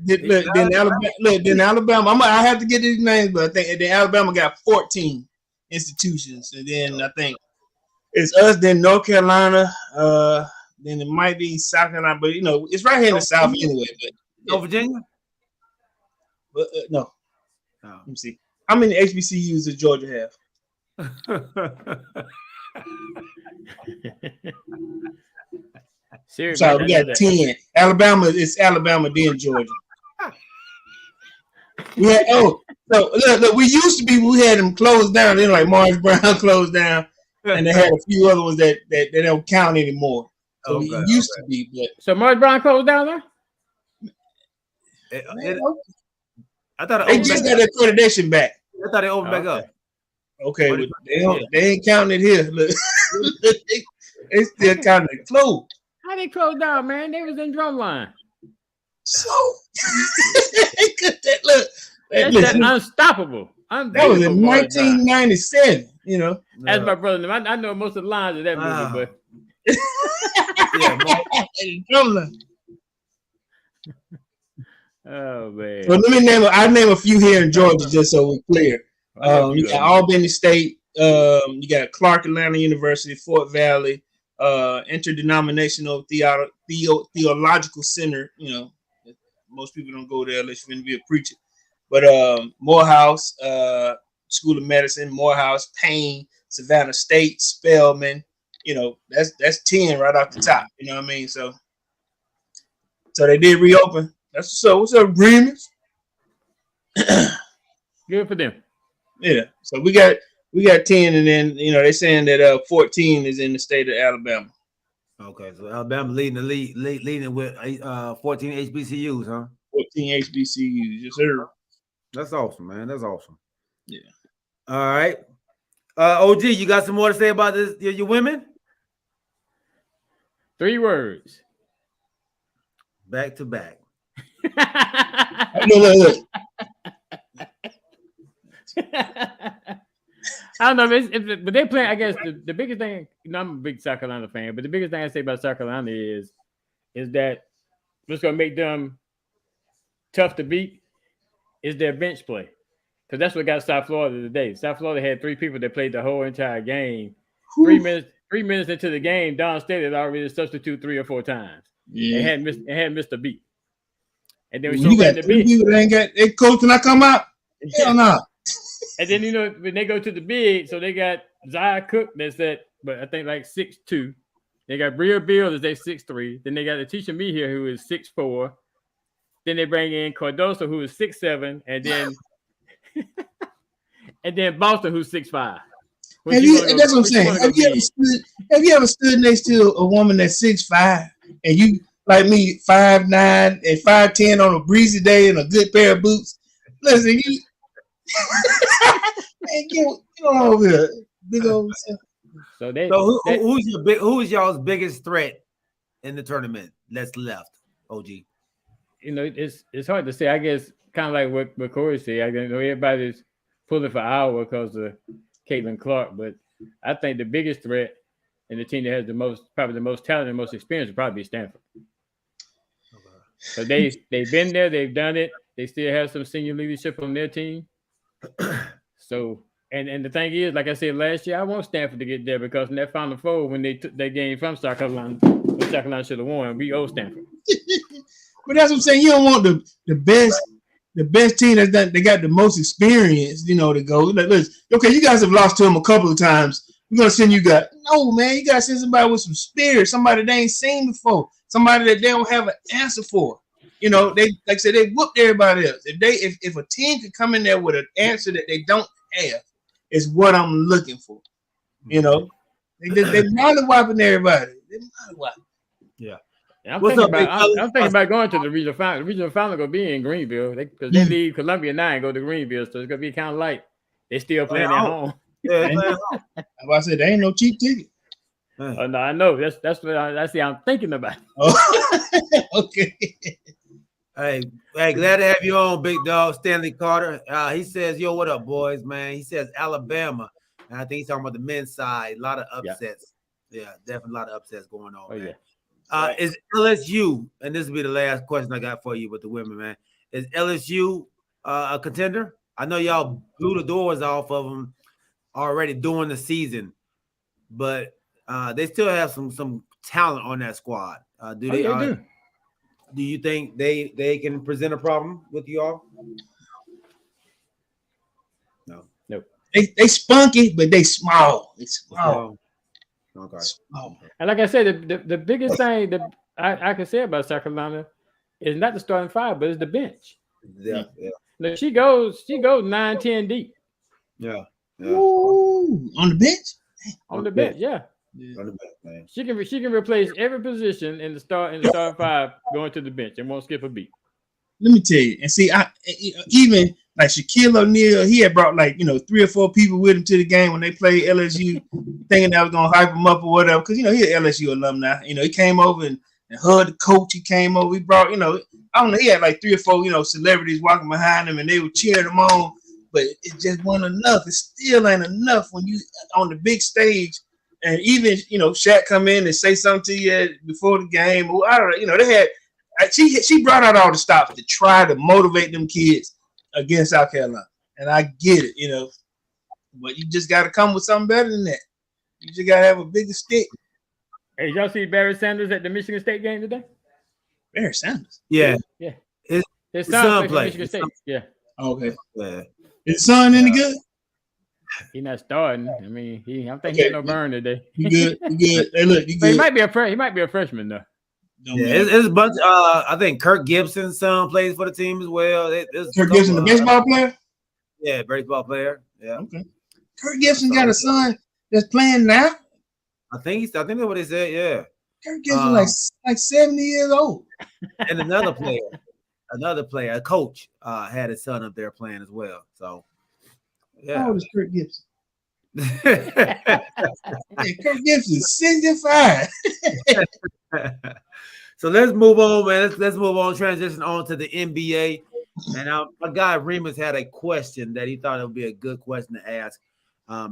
Speaker 6: Then Alabama. I have to get these names, but I think then Alabama got 14 institutions, and then I think it's us. Then North Carolina. Then it might be South Carolina, but it's right here in the South anyway. But
Speaker 1: North Virginia.
Speaker 6: But no. Let me see. How many HBCUs does Georgia have?
Speaker 3: Seriously,
Speaker 6: sorry, we got 10. Alabama, it's Alabama, then Georgia. We had so look, we used to be. We had them closed down. Then like Morris Brown closed down, and they had a few other ones that they don't count anymore. So it used to be. But
Speaker 3: so Morris Brown closed down there.
Speaker 1: I thought
Speaker 6: they just got their accreditation back.
Speaker 1: I thought they opened back up.
Speaker 6: Okay, but they ain't counting it here. Look, they still counting it closed.
Speaker 3: How they closed down, man? They was in Drumline.
Speaker 6: So look,
Speaker 3: that's unstoppable.
Speaker 6: That was in 1997.
Speaker 3: As my brother, I know most of the lines of that movie, but
Speaker 6: Drumline.
Speaker 3: Oh man.
Speaker 6: Well, I'll name a few here in Georgia just so we're clear. You got Albany State, you got Clark Atlanta University, Fort Valley, Interdenominational Theological Center. Most people don't go there unless you're going to be a preacher. But Morehouse, School of Medicine, Morehouse, Payne, Savannah State, Spelman. That's 10 right off the top. You know what I mean? So they did reopen. That's what's up, Breemers?
Speaker 3: Good for them.
Speaker 6: Yeah. So we got We got 10, and then they're saying that 14 is in the state of Alabama.
Speaker 1: Okay, so Alabama leading the leading with 14 HBCUs, huh?
Speaker 6: 14 HBCUs, yes, sir.
Speaker 1: That's awesome, man. That's awesome.
Speaker 6: Yeah.
Speaker 1: All right. OG, you got some more to say about this? Your women?
Speaker 3: 3 words.
Speaker 1: Back to back.
Speaker 6: Look.
Speaker 3: I don't know, but they're playing. I guess the biggest thing, I'm a big South Carolina fan, but the biggest thing I say about South Carolina is that what's going to make them tough to beat is their bench play, because that's what got South Florida today. South Florida had 3 people that played the whole entire game. 3 minutes into the game, Don State had already substituted 3 or 4 times.
Speaker 6: Yeah,
Speaker 3: and had missed a beat. And then
Speaker 6: you got 3 people that ain't got their coach when I come out. Hell no.
Speaker 3: And then when they go to the big, so they got Zaya Cook that's but I think like 6'2". They got Bria Bill that's 6'3". Then they got Atisha Me here who is 6'4". Then they bring in Cardoso who is 6'7", and then Boston who's 6'5".
Speaker 6: That's what I'm saying. Have you ever stood next to a woman that's 6'5" and you like me 5'9" and 5'10" on a breezy day and a good pair of boots? Listen, you man, get on over here, big old.
Speaker 3: So
Speaker 1: who's y'all's biggest threat in the tournament that's left? OG.
Speaker 3: It's hard to say. I guess kind of like what Corey said. I know everybody's pulling for Iowa because of Caitlin Clark, but I think the biggest threat and the team that has probably the most talent and most experience would probably be Stanford. So they've been there, they've done it. They still have some senior leadership on their team. So and the thing is, like I said last year, I want Stanford to get there because in that Final Four when they took that game from South Carolina, South Carolina should have won. We owe Stanford.
Speaker 6: But that's what I'm saying. You don't want the best team that's done. They got the most experience, to go. Like, listen, okay, you guys have lost to them a couple of times. We're gonna send you guys. No, man, you gotta send somebody with some spirit, somebody they ain't seen before, somebody that they don't have an answer for. They like I said, they whooped everybody else. If a team could come in there with an answer that they don't have, is what I'm looking for. They're mollywhopping everybody. They're mollywhopping.
Speaker 1: Yeah.
Speaker 3: I'm thinking about going to the regional final. The regional final gonna be in Greenville because they leave Columbia 9 and go to Greenville, so it's gonna be kind of like they still playing at home.
Speaker 6: Yeah, I said there ain't no cheap ticket.
Speaker 3: Oh no, I know. That's what I see. I'm thinking about.
Speaker 6: Oh. Okay.
Speaker 1: Hey, glad to have you on, big dog. Stanley Carter. He says, "Yo, what up, boys, man?" He says Alabama, and I think he's talking about the men's side. A lot of upsets. Yeah, definitely a lot of upsets going on.
Speaker 3: Oh,
Speaker 1: man.
Speaker 3: yeah.
Speaker 1: Is LSU, and this will be the last question I got for you with the women, man. Is LSU a contender? I know y'all blew the doors off of them already during the season, but they still have some talent on that squad. Do they?
Speaker 3: Do.
Speaker 1: Do you think they can present a problem with you all? No.
Speaker 6: They spunky, but they small. They small.
Speaker 1: Okay.
Speaker 6: Small.
Speaker 3: And like I said, the biggest thing that I can say about South Carolina is not the starting 5, but it's the bench.
Speaker 1: Yeah.
Speaker 3: Look, she goes 9-10 deep.
Speaker 1: Yeah.
Speaker 6: Ooh, on the bench?
Speaker 3: On the bench, yeah.
Speaker 1: On the bench, man.
Speaker 3: She can replace every position in the starting 5 going to the bench and won't skip a beat.
Speaker 6: Let me tell you, and see, even like Shaquille O'Neal, he had brought 3 or 4 people with him to the game when they played LSU, thinking that was gonna hype him up or whatever. Because he's an LSU alumni. He came over and hugged the coach. He came over. He brought, I don't know. He had 3 or 4, celebrities walking behind him, and they were cheering him on. But it just wasn't enough. It still ain't enough when you on the big stage. And even, Shaq come in and say something to you before the game. I don't know. They had. She brought out all the stops to try to motivate them kids against South Carolina, and I get it, but you just got to come with something better than that. You just got to have a bigger stick.
Speaker 3: Hey, y'all see Barry Sanders at the Michigan State game today?
Speaker 6: Barry Sanders?
Speaker 1: Yeah.
Speaker 3: His son played Michigan State. Yeah.
Speaker 6: Okay. Yeah. His son any good?
Speaker 3: He's not starting. I mean, I'm thinking he's no burn today.
Speaker 6: You good? You good? Hey, look, you good?
Speaker 3: He might be a freshman though.
Speaker 1: It's a bunch. I think Kirk Gibson's son plays for the team as well.
Speaker 6: Kirk Gibson, the baseball player.
Speaker 1: Yeah, baseball player. Yeah.
Speaker 6: Okay. Kirk Gibson got a son that's playing now.
Speaker 1: I think that's what they said. Yeah.
Speaker 6: Kirk Gibson like 70 years old.
Speaker 1: And another player, a coach, had his son up there playing as well. So, yeah.
Speaker 6: How old is Kirk Gibson? Yeah, Kirk Gibson, 65.
Speaker 1: So let's move on, man. Let's move on. Transition on to the NBA. And my guy Remus had a question that he thought it would be a good question to ask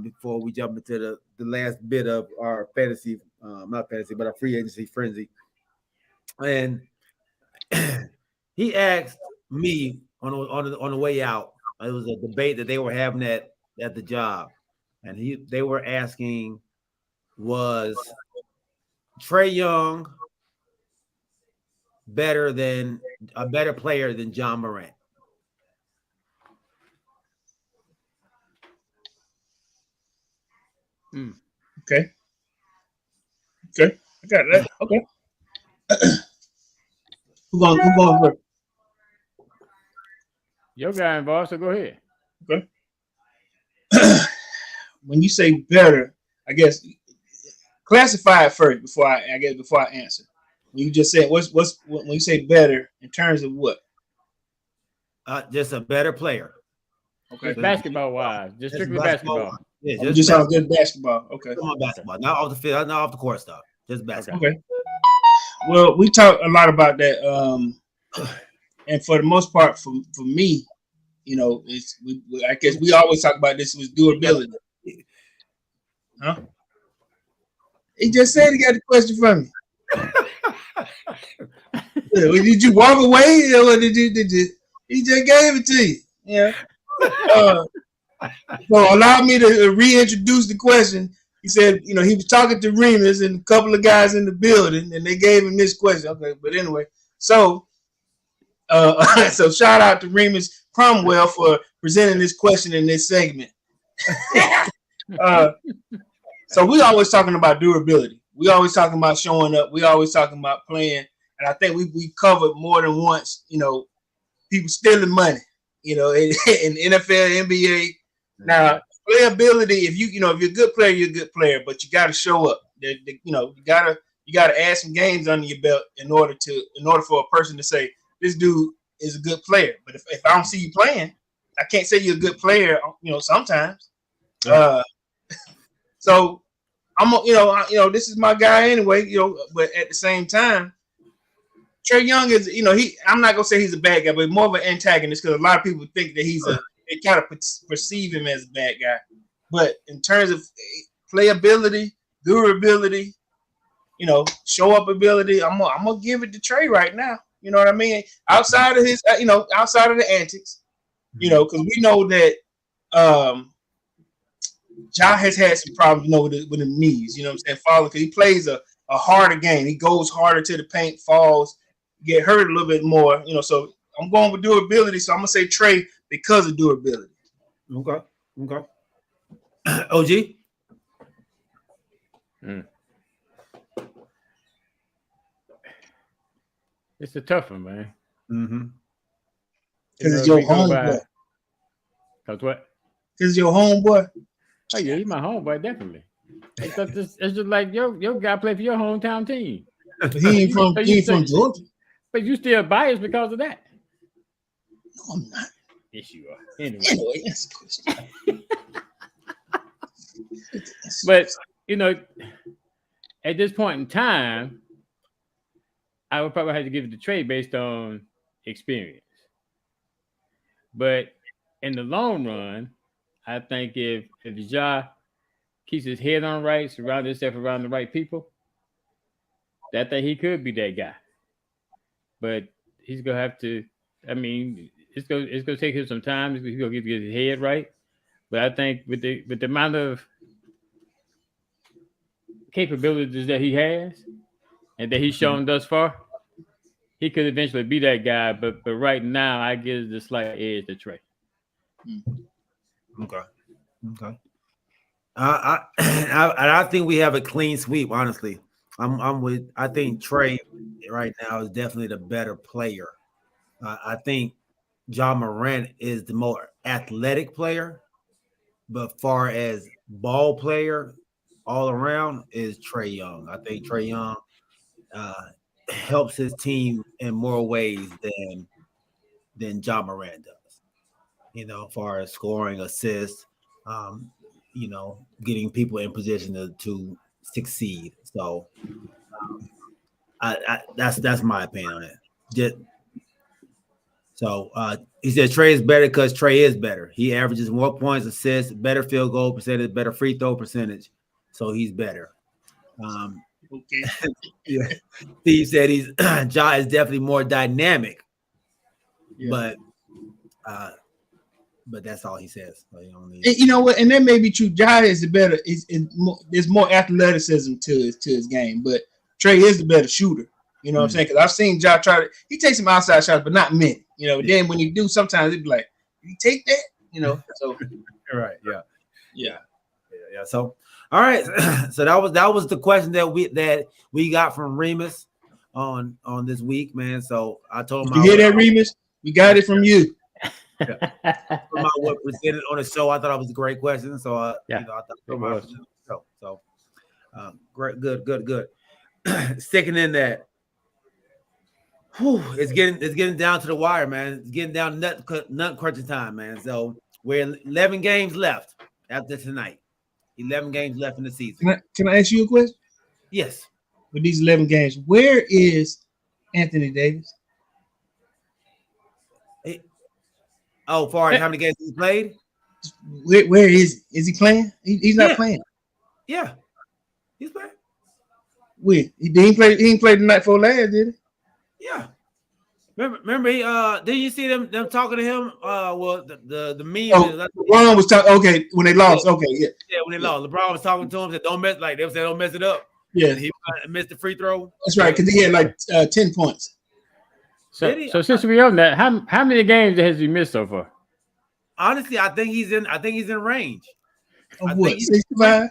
Speaker 1: before we jump into the last bit of our fantasy, not fantasy, but our free agency frenzy. And he asked me on the way out. It was a debate that they were having at the job, and they were asking, was Trae Young a better player than John Morant?
Speaker 6: Okay. I got that. Okay. Who going first?
Speaker 3: Your guy involved, so go ahead.
Speaker 6: Okay. When you say better, I guess classify it first before I answer. When you just said when you say better in terms of what?
Speaker 1: Just a better player.
Speaker 6: Okay.
Speaker 3: Just basketball wise, just strictly basketball.
Speaker 1: Yeah,
Speaker 6: just on good basketball. Okay.
Speaker 1: Come on, basketball, not off the field, not off the court stuff. Just basketball.
Speaker 6: Okay. Well, we talk a lot about that, and for the most part, for me, you know, I guess we always talk about this with durability. Huh? He just said he got a question from me. Did you walk away, or did you? He just gave it to you. Yeah. So allow me to reintroduce the question. He said, you know, he was talking to Remus and a couple of guys in the building, and they gave him this question. Okay, but anyway, so so shout out to Remus Cromwell for presenting this question in this segment. So we always talking about durability. We always talking about showing up. We always talking about playing. And I think we covered more than once, you know, people stealing money, you know, in NFL, NBA. Now, playability, if you're a good player, you're a good player, but you got to show up. You got to add some games under your belt in order for a person to say this dude is a good player. But if I don't see you playing, I can't say you're a good player. You know, sometimes. So I'm, this is my guy anyway. You know, but at the same time, Trae Young is, I'm not gonna say he's a bad guy, but more of an antagonist because a lot of people think that they kind of perceive him as a bad guy. But in terms of playability, durability, show up ability, I'm gonna give it to Trae right now. You know what I mean? Outside of outside of the antics, because we know that Ja has had some problems, with the knees. You know what I'm saying? Falling because he plays a harder game. He goes harder to the paint, falls, get hurt a little bit more. So I'm going with durability. So I'm gonna say Trae because of durability.
Speaker 1: Okay. OG.
Speaker 3: It's a tough one, man.
Speaker 1: Mm-hmm.
Speaker 6: Because it's your homeboy.
Speaker 3: Because what?
Speaker 6: Because it's your homeboy.
Speaker 3: Oh yeah, he's my homeboy, definitely. It's just like your guy play for your hometown team.
Speaker 6: But he ain't from Georgia.
Speaker 3: But you still biased because of that.
Speaker 6: No, I'm not.
Speaker 3: Yes, you are. Anyway,
Speaker 6: that's a question.
Speaker 3: But at this point in time, I would probably have to give it to Trae based on experience. But in the long run, I think if Ja keeps his head on right, surround himself around the right people, that he could be that guy. But he's gonna have to. I mean, it's gonna take him some time. He's gonna get his head right. But I think with the amount of capabilities that he has and that he's shown thus far, he could eventually be that guy. But right now, I give the slight edge to Trae.
Speaker 1: Okay. I think we have a clean sweep. Honestly, I think Trae right now is definitely the better player. I think Ja Morant is the more athletic player, but far as ball player all around is Trey Young. I think Trey Young helps his team in more ways than John Moran does. As far as scoring, assists, getting people in position to succeed. So that's my opinion on it. He said Trey is better because Trey is better. He averages more points, assists, better field goal percentage, better free throw percentage. So he's better.
Speaker 6: Okay.
Speaker 1: Yeah. Steve said Ja is definitely more dynamic. Yeah. But that's all he says. So
Speaker 6: you know what? And that may be true. Ja is the better. There's more athleticism to his game, but Trey is the better shooter. You know what I'm saying? Because I've seen Ja he takes some outside shots, but not many. Then when he do, sometimes it'd be like, you take that? So
Speaker 1: right, yeah. So all right. So that was the question that we got from Remus on this week, man. So I told him,
Speaker 6: you hear that, Remus? We got it from you.
Speaker 1: What presented on the show. I thought it was a great question. So I thought it was. So great, good. Sticking in that. It's getting down to the wire, man. It's getting down to nut crunching time, man. So we're 11 games left after tonight. 11 games left in the season.
Speaker 6: Can I ask you a question?
Speaker 1: Yes.
Speaker 6: With these 11 games, where is Anthony Davis?
Speaker 1: Far as how many games he's played?
Speaker 6: Where is he? Is he playing? He's not playing.
Speaker 1: Yeah, he's playing.
Speaker 6: He didn't play the night before last, did he?
Speaker 1: Yeah. Remember he did you see them talking to him? The meme.
Speaker 6: LeBron was talking. Okay, when they lost. Okay, yeah.
Speaker 1: Yeah, when they lost, LeBron was talking to him. Said don't mess they said don't mess it up.
Speaker 6: Yeah,
Speaker 1: and he missed the free throw.
Speaker 6: That's right, because he had like 10 points.
Speaker 3: So since we're on that, how many games has he missed so far?
Speaker 1: Honestly, I think he's in range.
Speaker 6: Of what? 65?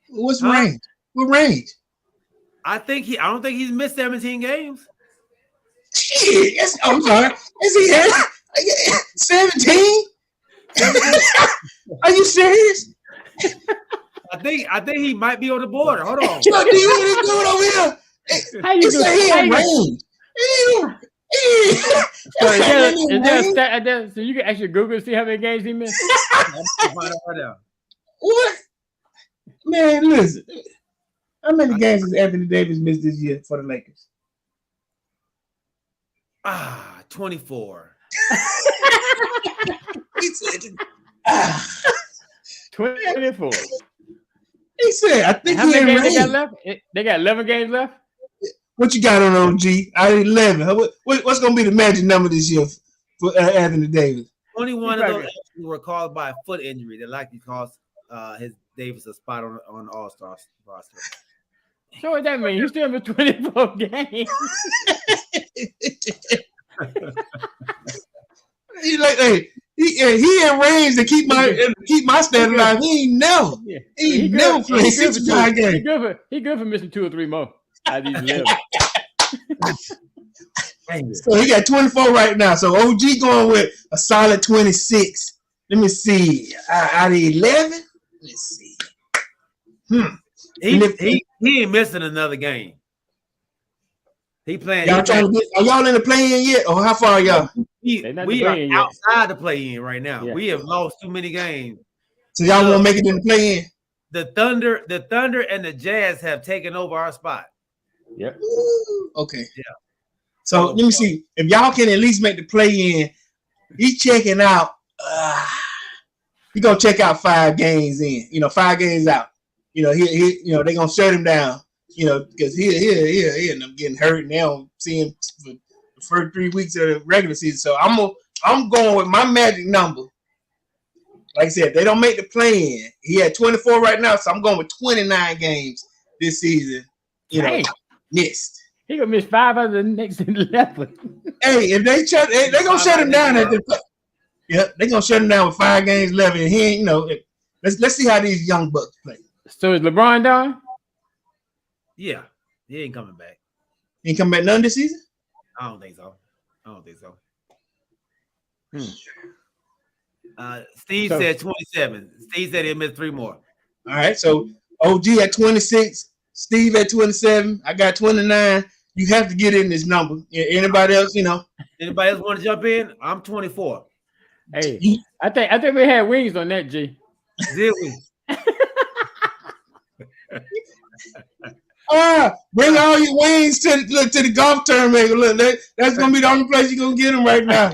Speaker 6: What's range? What range?
Speaker 1: I don't think he's missed 17 games.
Speaker 6: Shit, I'm sorry. Is he at 17? Are you serious?
Speaker 1: I think he might be on the border. Hold on.
Speaker 6: Chuck, do you want to do it over here?
Speaker 3: How you
Speaker 6: say range?
Speaker 3: So you can actually Google to see how many games he missed.
Speaker 6: What? Man, listen. How many games has Anthony Davis missed this year for the Lakers?
Speaker 1: 24.
Speaker 6: He said,
Speaker 3: 24.
Speaker 6: He said, I think
Speaker 3: how many games they got left? They got 11 games left.
Speaker 6: What you got on OG? I 11. What's going to be the magic number this year for Anthony Davis?
Speaker 1: 21 of those were caused by a foot injury that likely cost his Davis a spot on the All-Star roster.
Speaker 3: So what that mean? He still missed 24 games.
Speaker 6: He like, hey, he in range to keep my standard alive. He ain't never. Yeah. He never played 65 games.
Speaker 3: He good for missing 2 or 3 more. Out of these 11.
Speaker 6: So he got 24 right now. So OG going with a solid 26. Let me see. Out of 11. Let's see.
Speaker 1: He ain't missing another game. He playing.
Speaker 6: Are y'all in the play-in yet, or how far are y'all?
Speaker 1: We are outside the play-in right now. Yeah. We have lost too many games.
Speaker 6: So y'all won't make it in the play-in.
Speaker 1: The Thunder, and the Jazz have taken over our spot.
Speaker 3: Yep.
Speaker 6: Okay. Yeah. So let me see if y'all can at least make the play-in. He's checking out. He gonna check out 5 games in. 5 games out. He they gonna shut him down. Because he end up getting hurt, and they don't see him for the first 3 weeks of the regular season. So I'm going with my magic number. Like I said, they don't make the play-in. He had 24 right now, so I'm going with 29 games this season. Missed.
Speaker 3: He gonna miss 5 out of the next 11.
Speaker 6: Hey, if they gonna shut him down they're gonna shut him down with 5 games left, and he ain't. Let's see how these young bucks play.
Speaker 3: So is LeBron done?
Speaker 1: Yeah, he ain't coming back.
Speaker 6: He ain't coming back none this season?
Speaker 1: I don't think so. Steve
Speaker 3: So-
Speaker 1: said 27. Steve said he'll miss 3 more.
Speaker 6: All right, so OG at 26, Steve at 27. I got 29. You have to get in this number. Anybody else?
Speaker 1: Anybody else want to jump in? I'm 24.
Speaker 3: Hey, I think we had wings on that, G.
Speaker 1: Did we?
Speaker 6: Bring all your wings to the golf tournament. Look, that's gonna be the only place you're gonna get them right now.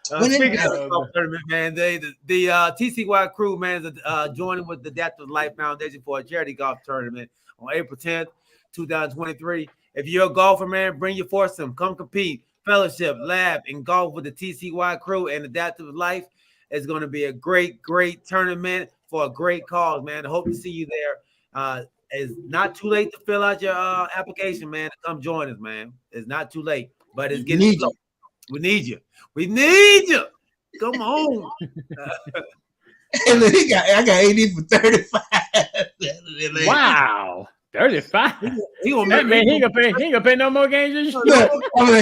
Speaker 1: Speaking of the golf tournament, man, the TCY crew, man, is joining with the Adaptive Life Foundation for a charity golf tournament on April 10th, 2023. If you're a golfer, man, bring your foursome. Come compete, fellowship, lab, and golf with the TCY crew and Adaptive Life. It's going to be a great, great tournament for a great cause, man. I hope to see you there. It's not too late to fill out your application, man. To come join us, man. It's not too late, but it's getting slow. We need you. We need you. Come on.
Speaker 6: And I got 80 for 35.
Speaker 3: Wow, 35.
Speaker 1: He gonna
Speaker 3: That man, he ain't gonna pay no more games this year.
Speaker 6: Look,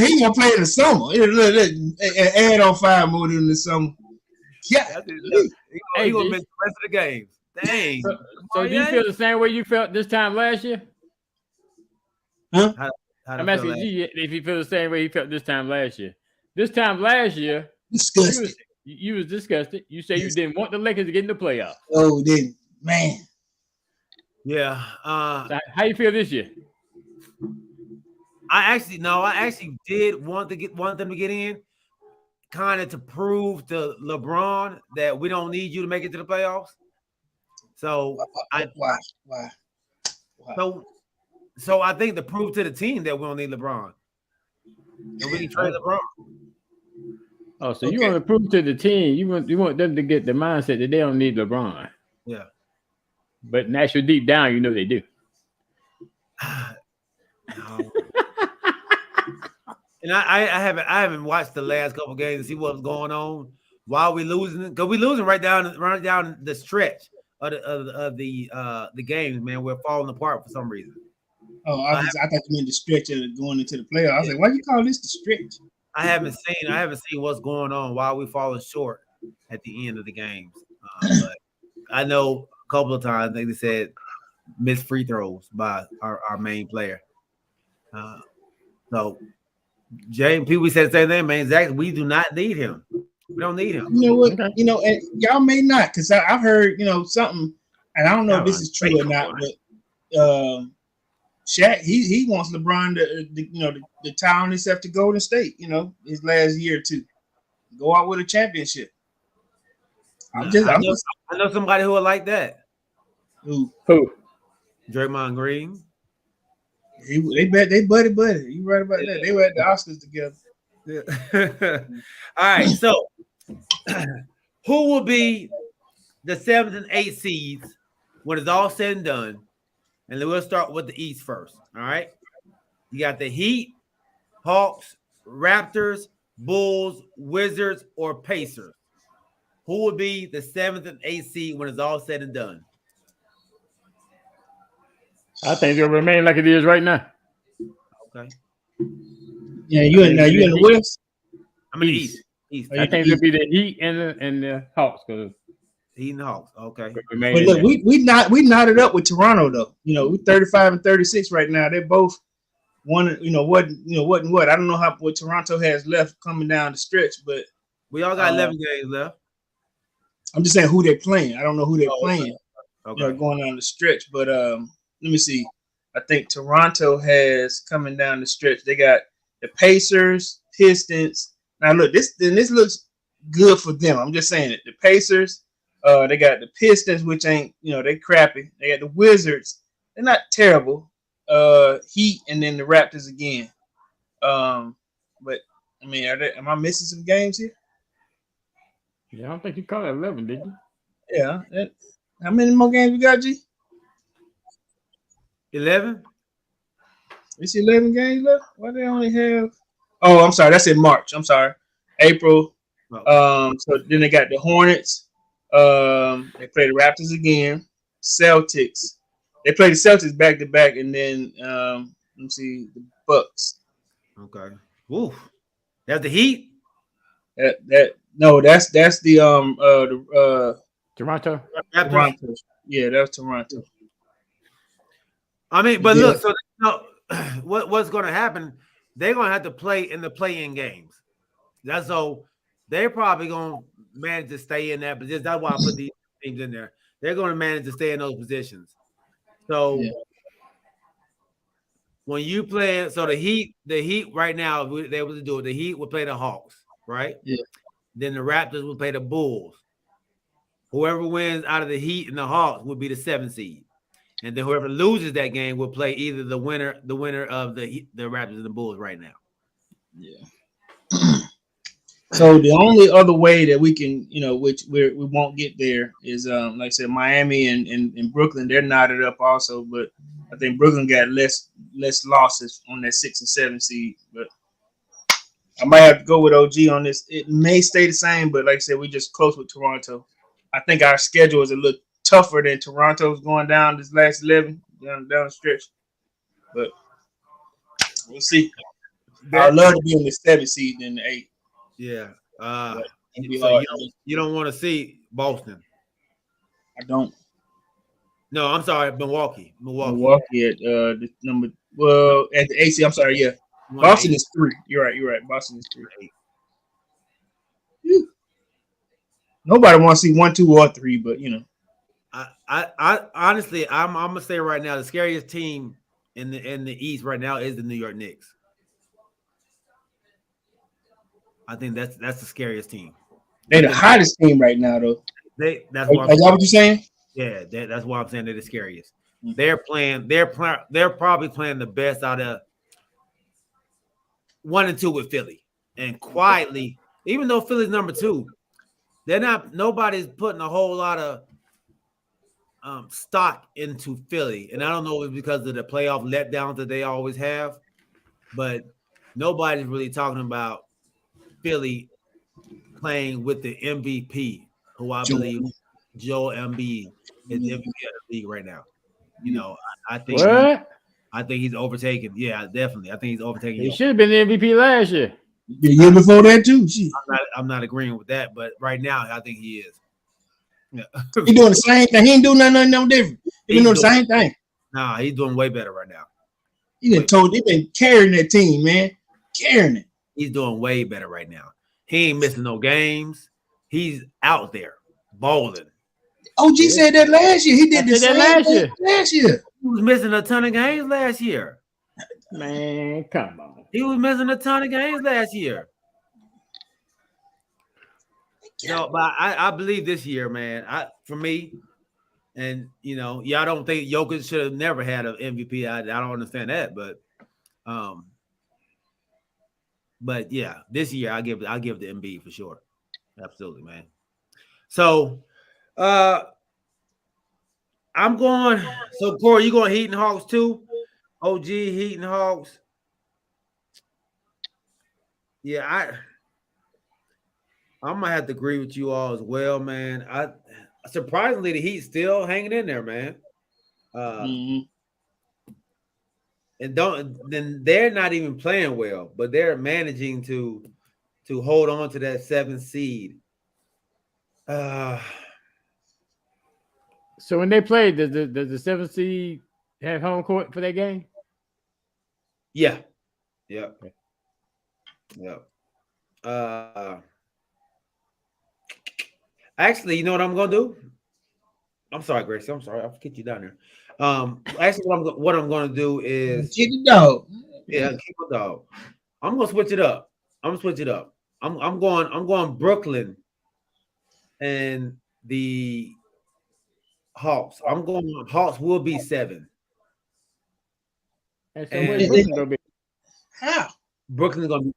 Speaker 6: he gonna play in the summer. Look, add on 5 more in the summer. Yeah.
Speaker 1: He gonna miss the rest of the games. Dang.
Speaker 3: So do you feel the same way you felt this time last year?
Speaker 6: Huh?
Speaker 3: I'm asking G if you feel the same way you felt this time last year. This time last year,
Speaker 6: Disgusting.
Speaker 3: you was disgusted. You said you didn't want the Lakers to get in the playoffs.
Speaker 6: Oh, then man.
Speaker 1: Yeah.
Speaker 3: So how you feel this year?
Speaker 1: I actually did want them to get in, kind of to prove to LeBron that we don't need you to make it to the playoffs. So
Speaker 6: Why?
Speaker 1: So I think to prove to the team that we don't need LeBron. And we can trade LeBron.
Speaker 3: Oh, so you want to prove to the team, you want them to get the mindset that they don't need LeBron.
Speaker 1: Yeah.
Speaker 3: But naturally deep down, you know they do.
Speaker 1: No. And I haven't watched the last couple games to see what's going on while we losing, because we losing right down the stretch of the games, man. We're falling apart for some reason.
Speaker 6: Oh, I thought you meant the stretch of going into the playoffs. I was like, why you call this the stretch?
Speaker 1: I haven't seen what's going on while we falling short at the end of the games. But I know a couple of times they said missed free throws by our main player. So James, people said the same thing, man. Exactly. We do not need him. We don't need him.
Speaker 6: You know what? And y'all may not, because I've heard something, and I don't know if this is true or not, but Shaq, he wants LeBron to tie on himself to Golden State, his last year or two. Go out with a championship. I
Speaker 1: know somebody who would like that.
Speaker 6: Who?
Speaker 1: Draymond Green.
Speaker 6: They buddy. You right about that. They were at the Oscars together.
Speaker 1: Yeah. All right, so who will be the 7th and 8th seeds when it's all said and done? And then we'll start with the East first. All right. You got the Heat, Hawks, Raptors, Bulls, Wizards, or Pacers. Who will be the 7th and 8th seed when it's all said and done?
Speaker 3: I think it'll remain like it is right now.
Speaker 1: Okay.
Speaker 6: Yeah, you in the West?
Speaker 1: I mean East.
Speaker 3: I think it'll be the Heat and the Hawks.
Speaker 1: Heat and Hawks. Okay.
Speaker 6: But look, we knotted up with Toronto though. We're 35 and 36 right now. They're both one. What. I don't know what Toronto has left coming down the stretch, but
Speaker 1: we all got 11 games left.
Speaker 6: I'm just saying who they're playing. I don't know who they're playing.
Speaker 1: Okay.
Speaker 6: Going down the stretch, but let me see. I think Toronto has coming down the stretch. They got the Pacers, Pistons. Now look, this looks good for them. I'm just saying it. The Pacers, they got the Pistons, which ain't, they crappy. They got the Wizards. They're not terrible. Heat, and then the Raptors again. But I mean, am I missing some games here?
Speaker 3: Yeah, I don't think you called it 11, did you?
Speaker 6: Yeah. How many more games we got, G?
Speaker 1: 11.
Speaker 6: It's 11 games left. Why they only have? Oh, I'm sorry. That's in March. I'm sorry. April. So then they got the Hornets. They play the Raptors again. Celtics. They play the Celtics back to back, and then let me see, the Bucks.
Speaker 1: Okay. Ooh. That's the Heat.
Speaker 6: That No, that's the
Speaker 3: Toronto.
Speaker 1: Raptors.
Speaker 6: Toronto. Yeah, that was Toronto.
Speaker 1: I mean, but
Speaker 6: Yeah.
Speaker 1: look, so no, what's going to happen? They're going to have to play in the play-in games. That's so they're probably going to manage to stay in that position. That's why I put these teams in there. They're going to manage to stay in those positions. So
Speaker 6: Yeah.
Speaker 1: when you play, so the Heat right now, if they able to do it, the Heat will play the Hawks, right?
Speaker 6: Yeah.
Speaker 1: Then the Raptors will play the Bulls. Whoever wins out of the Heat and the Hawks will be the 7th seed. And then whoever loses that game will play either the winner of the Raptors and the Bulls right now.
Speaker 6: Yeah. So the only other way that we can, which we won't get there is, like I said, Miami and Brooklyn. They're knotted up also, but I think Brooklyn got less losses on that 6 and 7 seed. But I might have to go with OG on this. It may stay the same, but like I said, we're just close with Toronto. I think our schedule is a little tougher than Toronto's going down this last 11 down the stretch. But we'll see. I'd love to be in the 7 seed than the 8.
Speaker 1: Yeah.
Speaker 6: So
Speaker 1: you don't want to see Boston.
Speaker 6: I don't.
Speaker 1: No, I'm sorry, Milwaukee
Speaker 6: at the number. Well, at the AC, I'm sorry. Yeah, Boston is 3. You're right. Boston is 3. Nobody wants to see 1, 2, or 3, but
Speaker 1: I honestly, I'm gonna say right now, the scariest team in the East right now is the New York Knicks. I think that's the scariest team.
Speaker 6: They're the hottest team right now, though.
Speaker 1: That's
Speaker 6: is that what you're saying?
Speaker 1: Yeah, that's why I'm saying they're the scariest. They're probably playing the best out of 1 and 2 with Philly, and quietly, even though Philly's number 2, nobody's putting a whole lot of stock into Philly, and I don't know if it's because of the playoff letdowns that they always have, but nobody's really talking about Philly playing with the MVP, who I believe Joel Embiid is the MVP of the league right now. I think he's overtaken. Yeah, definitely. I think he's overtaken.
Speaker 3: He should have been the MVP last year.
Speaker 6: The year before that too.
Speaker 1: I'm not agreeing with that, but right now I think he is. Yeah.
Speaker 6: He's doing the same thing. He ain't doing nothing no different. He's doing the same thing.
Speaker 1: Nah, he's doing way better right now.
Speaker 6: He been carrying that team, man. Carrying it.
Speaker 1: He's doing way better right now. He ain't missing no games. He's out there balling.
Speaker 6: OG said that last year. He did the same last year.
Speaker 1: He was missing a ton of games last year.
Speaker 3: Man, come on.
Speaker 1: He was missing a ton of games last year. No, but I believe this year, man. For me, and y'all don't think Jokic should have never had an MVP. I don't understand that, but yeah, this year I'll give the Embiid for sure. Absolutely, man. So I'm going. So Corey, you going Heat and Hawks too? OG Heat and Hawks. Yeah, I'm gonna have to agree with you all as well, man. Surprisingly, the Heat still hanging in there, man. And then they're not even playing well, but they're managing to hold on to that 7th seed.
Speaker 3: So when they played, does the 7th seed have home court for that game?
Speaker 1: Yeah. Yep. Actually, you know what I'm gonna do? I'm sorry, Gracie. I'm sorry. I'll get you down there. Actually, what I'm gonna do is
Speaker 6: keep the dog.
Speaker 1: Yeah, keep the dog. I'm gonna switch it up. I'm going Brooklyn and the Hawks. I'm going Hawks will be 7.
Speaker 3: And so where's Brooklyn gonna be?
Speaker 6: How?
Speaker 1: Brooklyn's gonna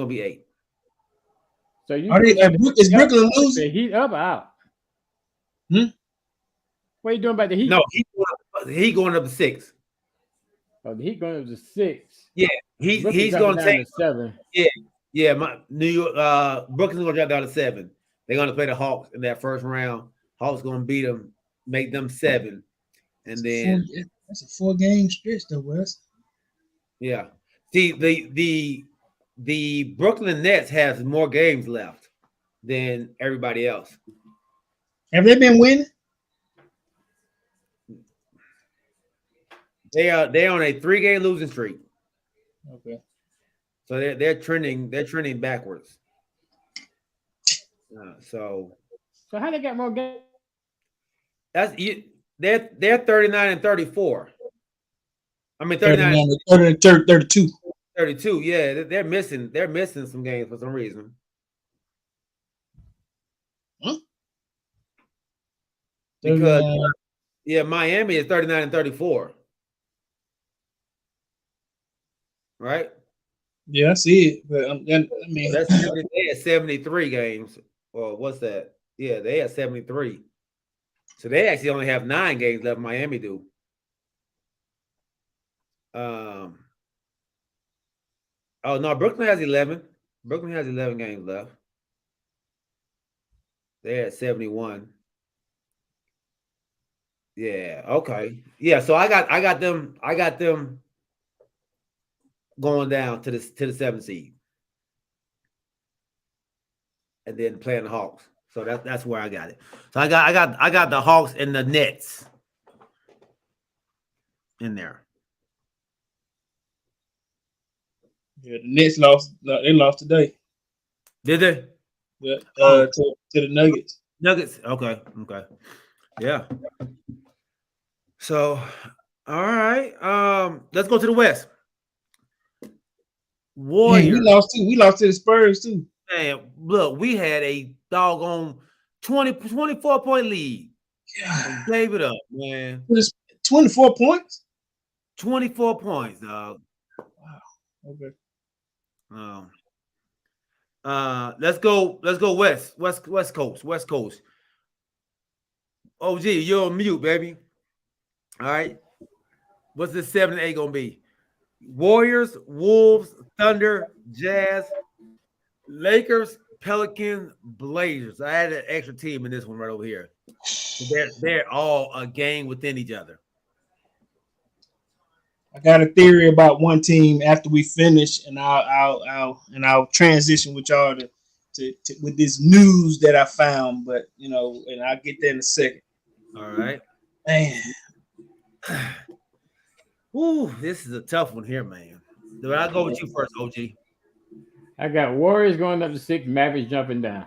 Speaker 1: be 8.
Speaker 3: So is
Speaker 6: Brooklyn losing?
Speaker 3: The Heat up or out? What are you doing about the Heat?
Speaker 1: No, he going up to 6.
Speaker 3: Oh, the Heat going up to 6.
Speaker 1: Yeah, he's going to take
Speaker 3: 7.
Speaker 1: Yeah. My New York, Brooklyn's going to drop down to 7. They're going to play the Hawks in that first round. Hawks going to beat them, make them 7, and then
Speaker 6: that's a 4-game stretch, though, Wes.
Speaker 1: Yeah. See, the Brooklyn Nets has more games left. than everybody else.
Speaker 6: Have they been winning?
Speaker 1: They're on a 3-game losing streak.
Speaker 6: Okay.
Speaker 1: So they're trending backwards. So
Speaker 3: how they got more games?
Speaker 1: that's you. They're 39 and 34. I mean
Speaker 6: 39, 32.
Speaker 1: 32. Yeah, they're missing some games for some reason.
Speaker 6: Huh?
Speaker 1: Because Miami is 39 and 34. Right?
Speaker 6: Yeah, I see it. But I mean,
Speaker 1: That's they had 73 games. Well, what's that? Yeah, they had 73. So they actually only have 9 games left. Miami do. Oh no, Brooklyn has 11. Brooklyn has 11 games left. They're at 71. Yeah, okay. Yeah, so I got them going down to the 7th seed. And then playing the Hawks. So that's where I got it. So I got the Hawks and the Nets in there.
Speaker 6: yeah, the Nets lost. They lost today.
Speaker 1: Did they?
Speaker 6: Yeah, to the Nuggets.
Speaker 1: Nuggets. Okay. Yeah. So, all right. Let's go to the West. Warriors.
Speaker 6: Yeah, we lost to the Spurs too.
Speaker 1: Man, look, we had a doggone 24-point lead.
Speaker 6: Yeah.
Speaker 1: Gave it up, man.
Speaker 6: 24 points.
Speaker 1: 24 points, dog.
Speaker 6: Wow. Okay.
Speaker 1: Let's go West Coast. Oh, gee, you're on mute, baby. All right. What's the 7 and 8 gonna be? Warriors, Wolves, Thunder, Jazz, Lakers, Pelicans, Blazers. I had an extra team in this one right over here. They're all a game within each other.
Speaker 6: I got a theory about one team after we finish, and I'll transition with y'all to with this news that I found. But and I'll get there in a second.
Speaker 1: All right.
Speaker 6: Man.
Speaker 1: Ooh, this is a tough one here, man. Do I go with you first, OG?
Speaker 3: I got Warriors going up to 6, Mavericks jumping down.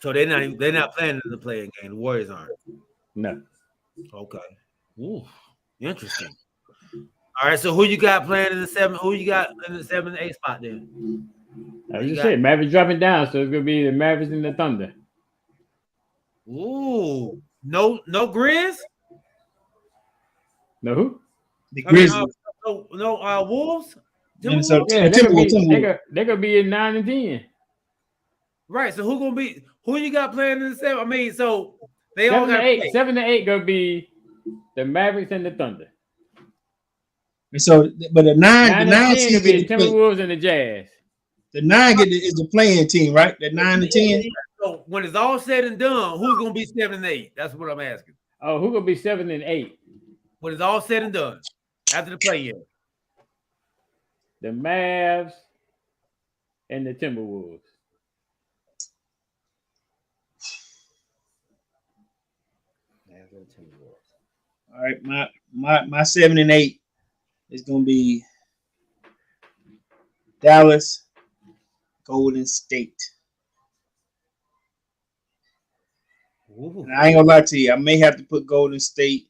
Speaker 1: So they're not playing in the playing game. The Warriors aren't.
Speaker 3: No.
Speaker 1: Okay. Ooh, interesting. All right. So who you got playing in the 7? Who you got in the 7 and 8 spot then?
Speaker 3: I just said Mavericks dropping down, so it's gonna be the Mavericks and the Thunder.
Speaker 1: Ooh, no Grizz?
Speaker 3: No who?
Speaker 6: The Grizzlies.
Speaker 1: No Wolves?
Speaker 6: Minnesota.
Speaker 3: Yeah,
Speaker 6: Timberwolves.
Speaker 3: they're gonna be in 9 and 10.
Speaker 1: Right. So who you got playing in the 7? I mean, so they all got
Speaker 3: 7 to 8 gonna be the Mavericks and the Thunder.
Speaker 6: And so, but the 9
Speaker 3: 10 be the Timberwolves and the Jazz.
Speaker 6: The 9 is the playing team, right? The 9 and 10.
Speaker 1: So when it's all said and done, who's gonna be 7 and 8? That's what I'm asking.
Speaker 3: Oh, who gonna be 7 and 8?
Speaker 1: When it's all said and done, after the play year.
Speaker 3: The Mavs and the Timberwolves.
Speaker 6: All right, my 7 and 8 is gonna be Dallas, Golden State. And I ain't gonna lie to you, I may have to put Golden State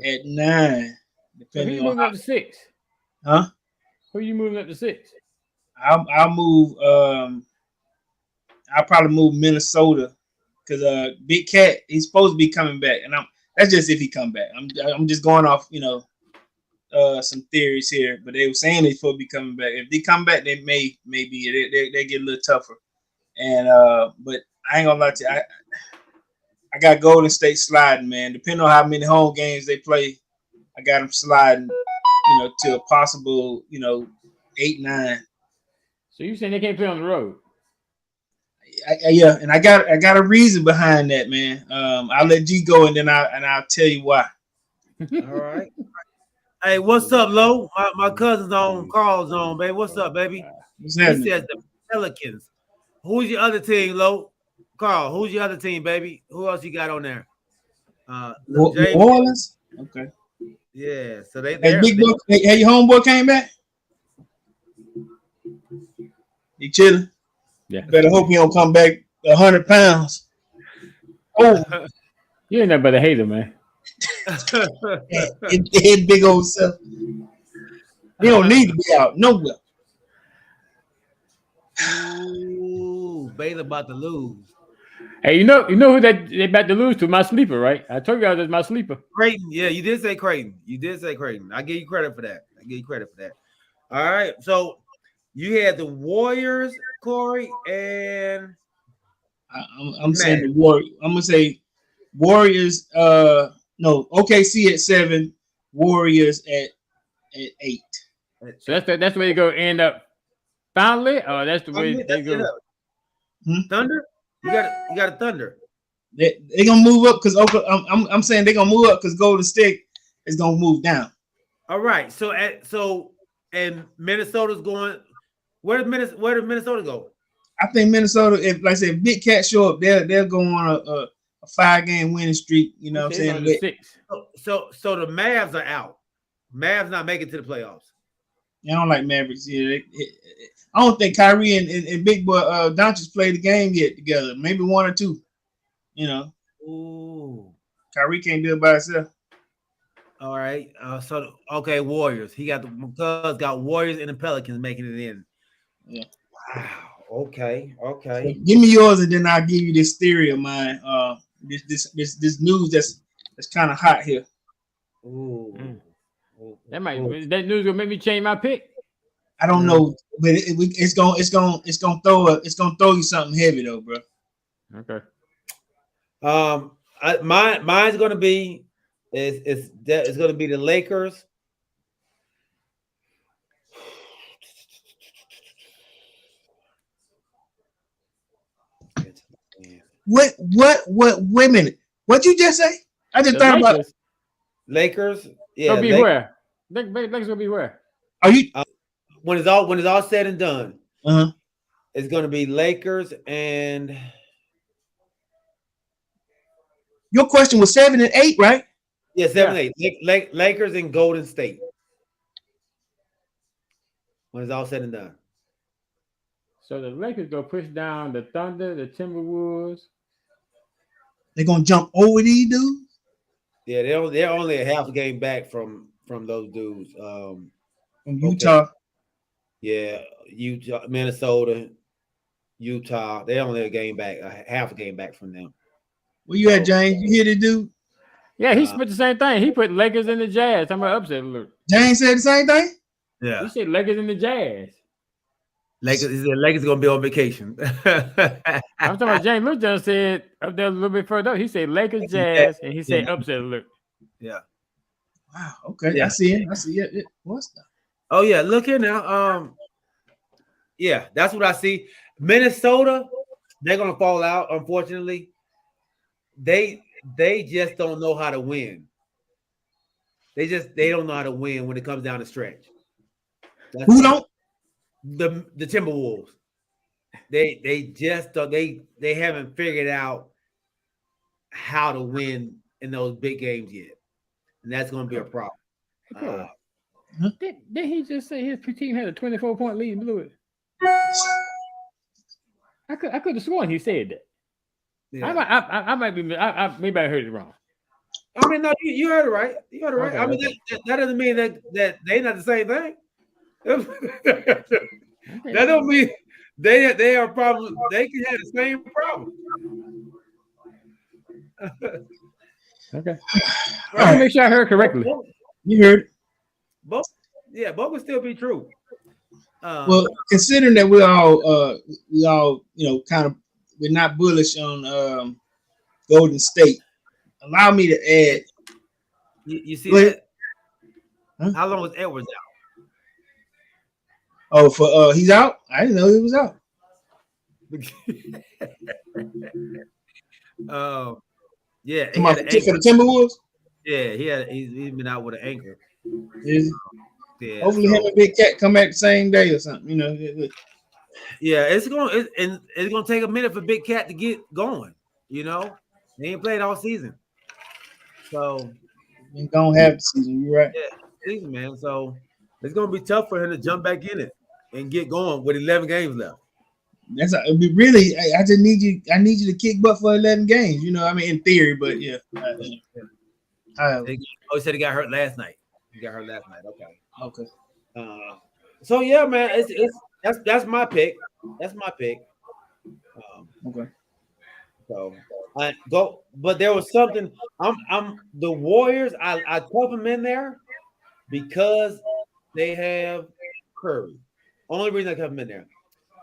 Speaker 6: at 9, depending on
Speaker 3: up to 6.
Speaker 6: Huh?
Speaker 3: Who you moving up to 6?
Speaker 6: I'll move. I'll probably move Minnesota because Big Cat, he's supposed to be coming back, and that's just if he come back. I'm just going off some theories here, but they were saying they're supposed to be coming back. If they come back, they maybe they get a little tougher. And but I ain't gonna lie to you, I got Golden State sliding, man. Depending on how many home games they play, I got them sliding, to a possible, 8-9.
Speaker 3: So you saying they can't play on the road?
Speaker 6: Yeah, and I got a reason behind that, man. I'll let G go, and then I'll tell you why.
Speaker 1: All right. Hey, what's up, Lo? My cousin's on, Carl's on, baby. What's up, baby?
Speaker 6: What's
Speaker 1: He
Speaker 6: happening?
Speaker 1: says the Pelicans. Who's your other team, Lo? Carl, who's your other team, baby? Who else you got on there?
Speaker 6: New
Speaker 1: James.
Speaker 6: Orleans. Okay.
Speaker 1: Yeah, so they
Speaker 6: Hey,
Speaker 1: there.
Speaker 6: big boy. Hey, your homeboy came back. He chilling.
Speaker 3: Yeah.
Speaker 6: Better hope he don't come back 100 pounds. Oh,
Speaker 3: You ain't nothing but a hater, man.
Speaker 6: his big old self. He don't need to be out nowhere.
Speaker 1: Ooh, Baylor about to lose.
Speaker 3: Hey, you know who they about to lose to? My sleeper, right? I told you I was my sleeper.
Speaker 1: Creighton, yeah, you did say Creighton. You did say Creighton. I give you credit for that. All right, so you had the Warriors, Corey, and
Speaker 6: I'm saying the Warriors. I'm gonna say Warriors. No, OKC at 7, Warriors at 8.
Speaker 3: So that's where you go end up finally, or that's the way they go.
Speaker 1: Thunder. You got a Thunder.
Speaker 6: They gonna move up because I'm saying they're gonna move up because Golden State is gonna move down.
Speaker 1: All right, and Minnesota's going. Where did Minnesota go?
Speaker 6: I think Minnesota, if like I said, if Big Cat show up, they'll go on a 5-game winning streak. You know what I'm saying?
Speaker 1: So the Mavs are out. Mavs not making it to the playoffs.
Speaker 6: I don't like Mavericks. Yeah, I don't think Kyrie and Big Boy Doncic played the game yet together. Maybe 1 or 2. You know.
Speaker 1: Ooh.
Speaker 6: Kyrie can't do it by himself.
Speaker 1: All right. Okay, Warriors. He got got Warriors and the Pelicans making it in.
Speaker 6: Yeah.
Speaker 1: Wow. Okay.
Speaker 6: So give me yours, and then I'll give you this theory of mine. This news that's kind of hot here.
Speaker 1: Ooh.
Speaker 3: That news will make me change my pick.
Speaker 6: I don't know, but it's gonna throw you something heavy though, bro.
Speaker 3: Okay.
Speaker 1: Mine's gonna be it's gonna be the Lakers.
Speaker 6: What? Wait a minute. What'd you just say? I just thought about
Speaker 1: Lakers. Yeah.
Speaker 3: Gonna be where? Lakers gonna be where?
Speaker 6: Are you
Speaker 1: when it's all said and done?
Speaker 6: Uh-huh.
Speaker 1: It's gonna be Lakers and.
Speaker 6: Your question was 7 and 8, right?
Speaker 1: Yeah, 7 and 8. Lakers and Golden State. When it's all said and done.
Speaker 3: So the Lakers go push down the Thunder, the Timberwolves.
Speaker 6: They're gonna jump over these dudes.
Speaker 1: Yeah, they're only a half a game back from those dudes.
Speaker 6: From Utah.
Speaker 1: Okay. Yeah, Utah, Minnesota, Utah. They're only half a game back from them.
Speaker 6: Where you at, James? You hear this dude?
Speaker 3: Yeah, he put the same thing. He put Lakers in the Jazz. I'm gonna upset alert.
Speaker 6: James said the same thing.
Speaker 1: Yeah,
Speaker 3: he said Lakers in the Jazz.
Speaker 1: Lakers gonna be on vacation.
Speaker 3: I'm talking about James Luke just said up there a little bit further up. He said Lakers, Jazz, and he said upset alert.
Speaker 1: Yeah.
Speaker 6: Wow. Okay.
Speaker 1: Yeah.
Speaker 6: I see it. What's that?
Speaker 1: Oh yeah, look here now. Yeah, that's what I see. Minnesota, they're gonna fall out. Unfortunately, they just don't know how to win. They don't know how to win when it comes down the stretch.
Speaker 6: Who don't?
Speaker 1: The Timberwolves. They just they haven't figured out how to win in those big games yet, and that's going to be a problem.
Speaker 3: Did he just say his team had a 24-point lead and blew it? I could have sworn he said that. Yeah. I might be. Maybe I heard it wrong.
Speaker 1: I mean, no, you heard it right. You heard it right. Okay, I mean, that doesn't mean that they not the same thing. That don't mean they are problem. They can have the same problem.
Speaker 3: Okay. I want to make sure I heard correctly.
Speaker 6: You heard it.
Speaker 1: Both would still be true.
Speaker 6: Well, considering that we all kind of we're not bullish on Golden State. Allow me to add.
Speaker 1: You see that? Huh? How long was Edwards out?
Speaker 6: Oh, for he's out? I didn't know he was out.
Speaker 1: Yeah.
Speaker 6: For the Timberwolves?
Speaker 1: Yeah, he's been out with an ankle. Yeah,
Speaker 6: Hopefully,
Speaker 1: so,
Speaker 6: him and Big Cat come back the same day or something.
Speaker 1: yeah, it's gonna take a minute for Big Cat to get going. You know, he ain't played all season, so
Speaker 6: Ain't gonna have the season. You're right.
Speaker 1: yeah, season man. So it's gonna be tough for him to jump back in it and get going with 11 games left.
Speaker 6: Really. I just need you. I need you to kick butt for 11 games. I mean, in theory, but yeah.
Speaker 1: Oh, he said he got hurt last night. He got hurt last night. Okay.
Speaker 6: Okay.
Speaker 1: So yeah, man, that's my pick. That's my pick.
Speaker 6: Okay.
Speaker 1: So I go, but there was something. I'm the Warriors. I put them in there because they have Curry. Only reason I kept them in there.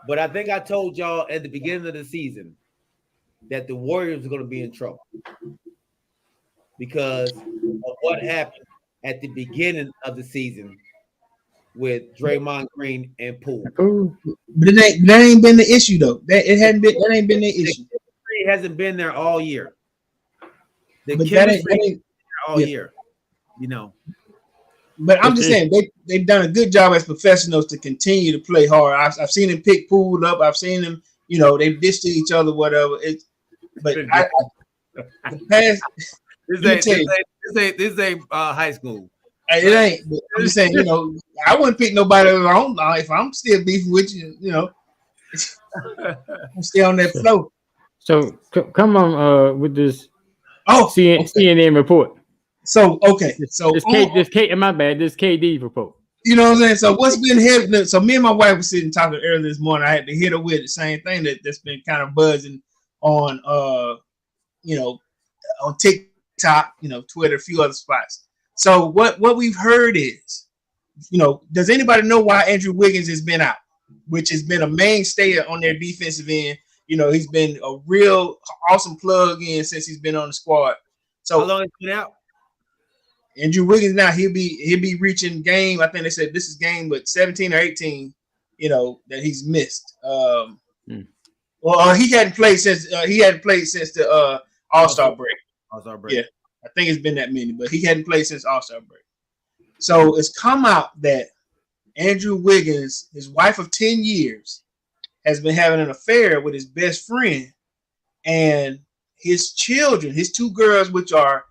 Speaker 1: But I think I told y'all at the beginning of the season that the Warriors are going to be in trouble because of what happened at the beginning of the season with Draymond Green and Poole.
Speaker 6: But that ain't been the issue though. That ain't been the issue.
Speaker 1: He hasn't been there all year. The
Speaker 6: But
Speaker 1: chemistry ain't all year.
Speaker 6: But I'm just saying they've done a good job as professionals to continue to play hard. I've seen them pick Poole up. I've seen them, they've dished to each other, whatever. The past.
Speaker 1: This ain't high school.
Speaker 6: It ain't. But I'm just saying, I wouldn't pick nobody if I'm still beefing with you. I'm still on that flow.
Speaker 3: So come on with this.
Speaker 6: Okay.
Speaker 3: CNN report.
Speaker 6: So okay, so
Speaker 3: this my bad. This KD report.
Speaker 6: You know what I'm saying? So what's been happening? So me and my wife were sitting talking earlier this morning. I had to hit her with the same thing that's been kind of buzzing on on TikTok, Twitter, a few other spots. So what we've heard is, does anybody know why Andrew Wiggins has been out? Which has been a mainstay on their defensive end. He's been a real awesome plug-in since he's been on the squad. So
Speaker 1: how long has he been out?
Speaker 6: Andrew Wiggins now he'll be reaching game. I think they said this is game but 17 or 18. That he's missed. Well, he hadn't played since the All-Star break.
Speaker 1: All-Star break.
Speaker 6: Yeah, I think it's been that many, but he hadn't played since All-Star break. So it's come out that Andrew Wiggins, his wife of 10 years, has been having an affair with his best friend, and his children, his two girls, which are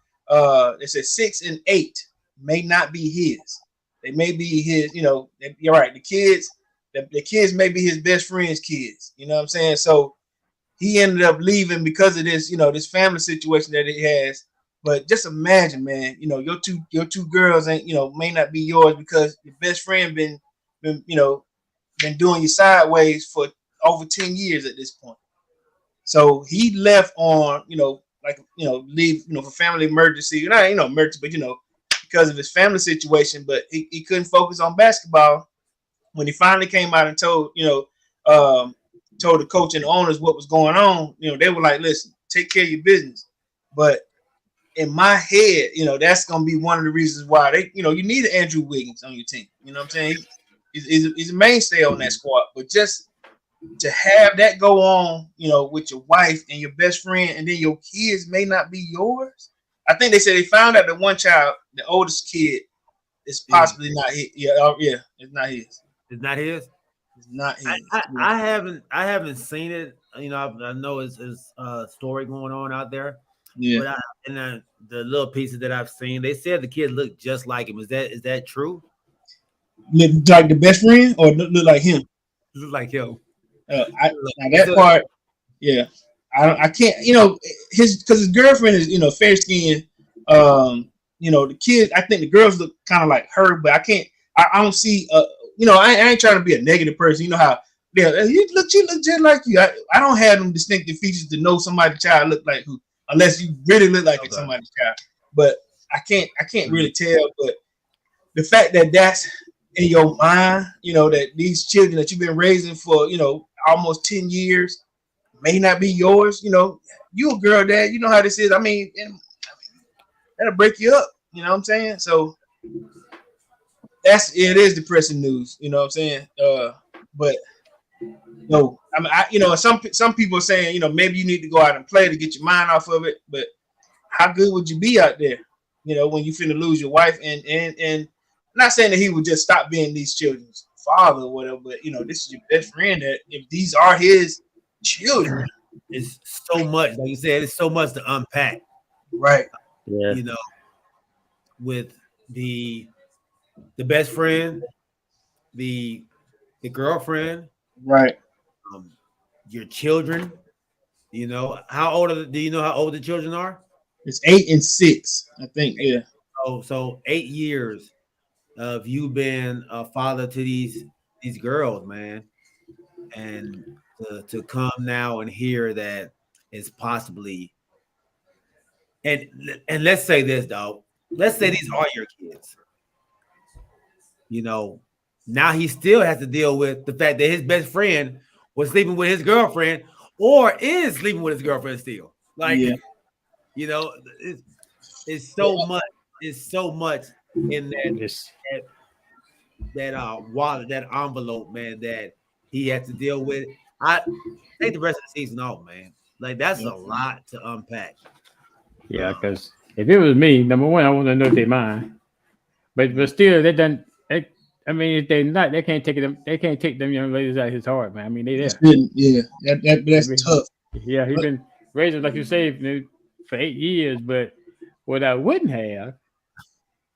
Speaker 6: they said 6 and 8, may not be his. They may be his. You're right. The kids may be his best friend's kids. You know what I'm saying? So he ended up leaving because of this. This family situation that he has. But just imagine, man. Your two girls ain't. May not be yours because your best friend been doing you sideways for over 10 years at this point. So he left on, leave, for family emergency. Not, emergency, but, because of his family situation. But he couldn't focus on basketball. When he finally came out and told the coach and the owners what was going on, they were like, listen, take care of your business. But in my head, that's going to be one of the reasons why they, you need an Andrew Wiggins on your team. You know what I'm saying? He's a mainstay on that squad. But just to have that go on, with your wife and your best friend, and then your kids may not be yours. I think they said they found out that one child, the oldest kid, is possibly not his. Yeah, it's not his.
Speaker 1: It's not his.
Speaker 6: It's not his.
Speaker 1: I haven't seen it. I know it's a story going on out there.
Speaker 6: Yeah.
Speaker 1: But the little pieces that I've seen, they said the kid looked just like him. Is that true?
Speaker 6: Look like the best friend, or look like him?
Speaker 1: Look like him.
Speaker 6: That part, yeah. I can't, his girlfriend is, fair skinned. The kids, I think the girls look kind of like her, but I don't see, I ain't trying to be a negative person. You know how, she look just like you. I don't have them distinctive features to know somebody's child look like who, unless you really look like somebody's child. But I can't really tell. But the fact that that's in your mind, that these children that you've been raising for, almost 10 years may not be yours. You a girl, dad, you know how this is. I mean, that'll break you up. You know what I'm saying? So it is depressing news. You know what I'm saying? But no, I mean, some people are saying, maybe you need to go out and play to get your mind off of it. But how good would you be out there? When you finna lose your wife and not saying that he would just stop being these children's father or whatever, but this is your best friend. That if these are his children,
Speaker 1: it's so much. Like you said, it's so much to unpack.
Speaker 6: right?
Speaker 3: Yeah.
Speaker 1: With the best friend, the girlfriend,
Speaker 6: Right.
Speaker 1: Your children. How old do you know how old the children are?
Speaker 6: It's 8 and 6, I think. Yeah.
Speaker 1: So 8 years of you being a father to these girls, man, and to come now and hear that it's possibly, and let's say this, dog. Let's say these are your kids. Now he still has to deal with the fact that his best friend was sleeping with his girlfriend or is sleeping with his girlfriend still. Like,
Speaker 6: Yeah.
Speaker 1: it's so much. It's so much in that wallet, that envelope, man, that he had to deal with. I take the rest of the season off, man. Like, that's a lot to unpack.
Speaker 3: Yeah, because if it was me, number one, I want to know if they mind. But still, they done. I mean, if they're not, they can't take them. They can't take them young ladies out of his heart, man. I mean, they there.
Speaker 6: Yeah, that's tough.
Speaker 3: Yeah, he's been raising, like you say, for 8 years. But what I wouldn't have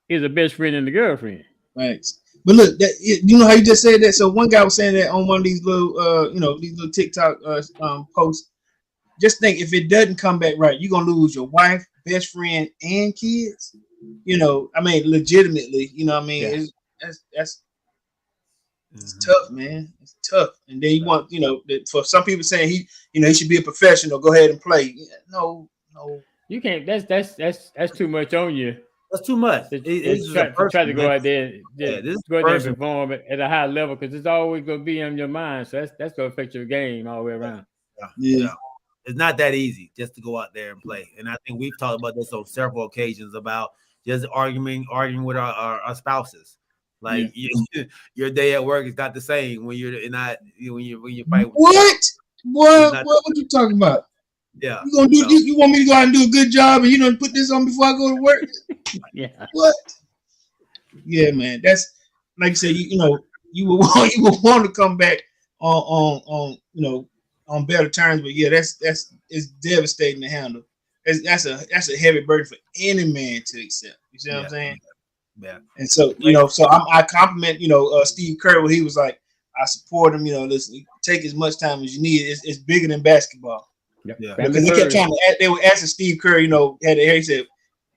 Speaker 3: is a best friend and a girlfriend.
Speaker 6: Right. But look, you know how you just said that. So one guy was saying that on one of these little, these little TikTok posts. Just think, if it doesn't come back right, you're gonna lose your wife, best friend, and kids. I mean, legitimately. I mean,
Speaker 3: Yeah.
Speaker 6: that's tough, man. It's tough. And then you want, for some people saying he should be a professional. Go ahead and play. No.
Speaker 3: You can't. That's too much on you.
Speaker 1: That's too much.
Speaker 3: It's try to go out there, go out there and perform at a high level, because it's always going to be in your mind. So that's going to affect your game all the way around.
Speaker 6: Yeah.
Speaker 1: It's not that easy just to go out there and play. And I think we've talked about this on several occasions about just arguing with our spouses. Like, your day at work is not the same when you're not when you fight.
Speaker 6: What you talking about?
Speaker 1: Yeah.
Speaker 6: You gonna do? You want me to go out and do a good job, and you don't put this on before I go to work?
Speaker 3: Yeah.
Speaker 6: What? Yeah, man. That's like I said. You would want to come back on better terms, but it's devastating to handle. That's a heavy burden for any man to accept. You see what I'm saying?
Speaker 1: Yeah.
Speaker 6: And so I compliment Steve Kerr when he was like, I support him. Listen, take as much time as you need. It's bigger than basketball.
Speaker 3: Yeah.
Speaker 6: Because they kept trying to. They were asking Steve Kerr. He said,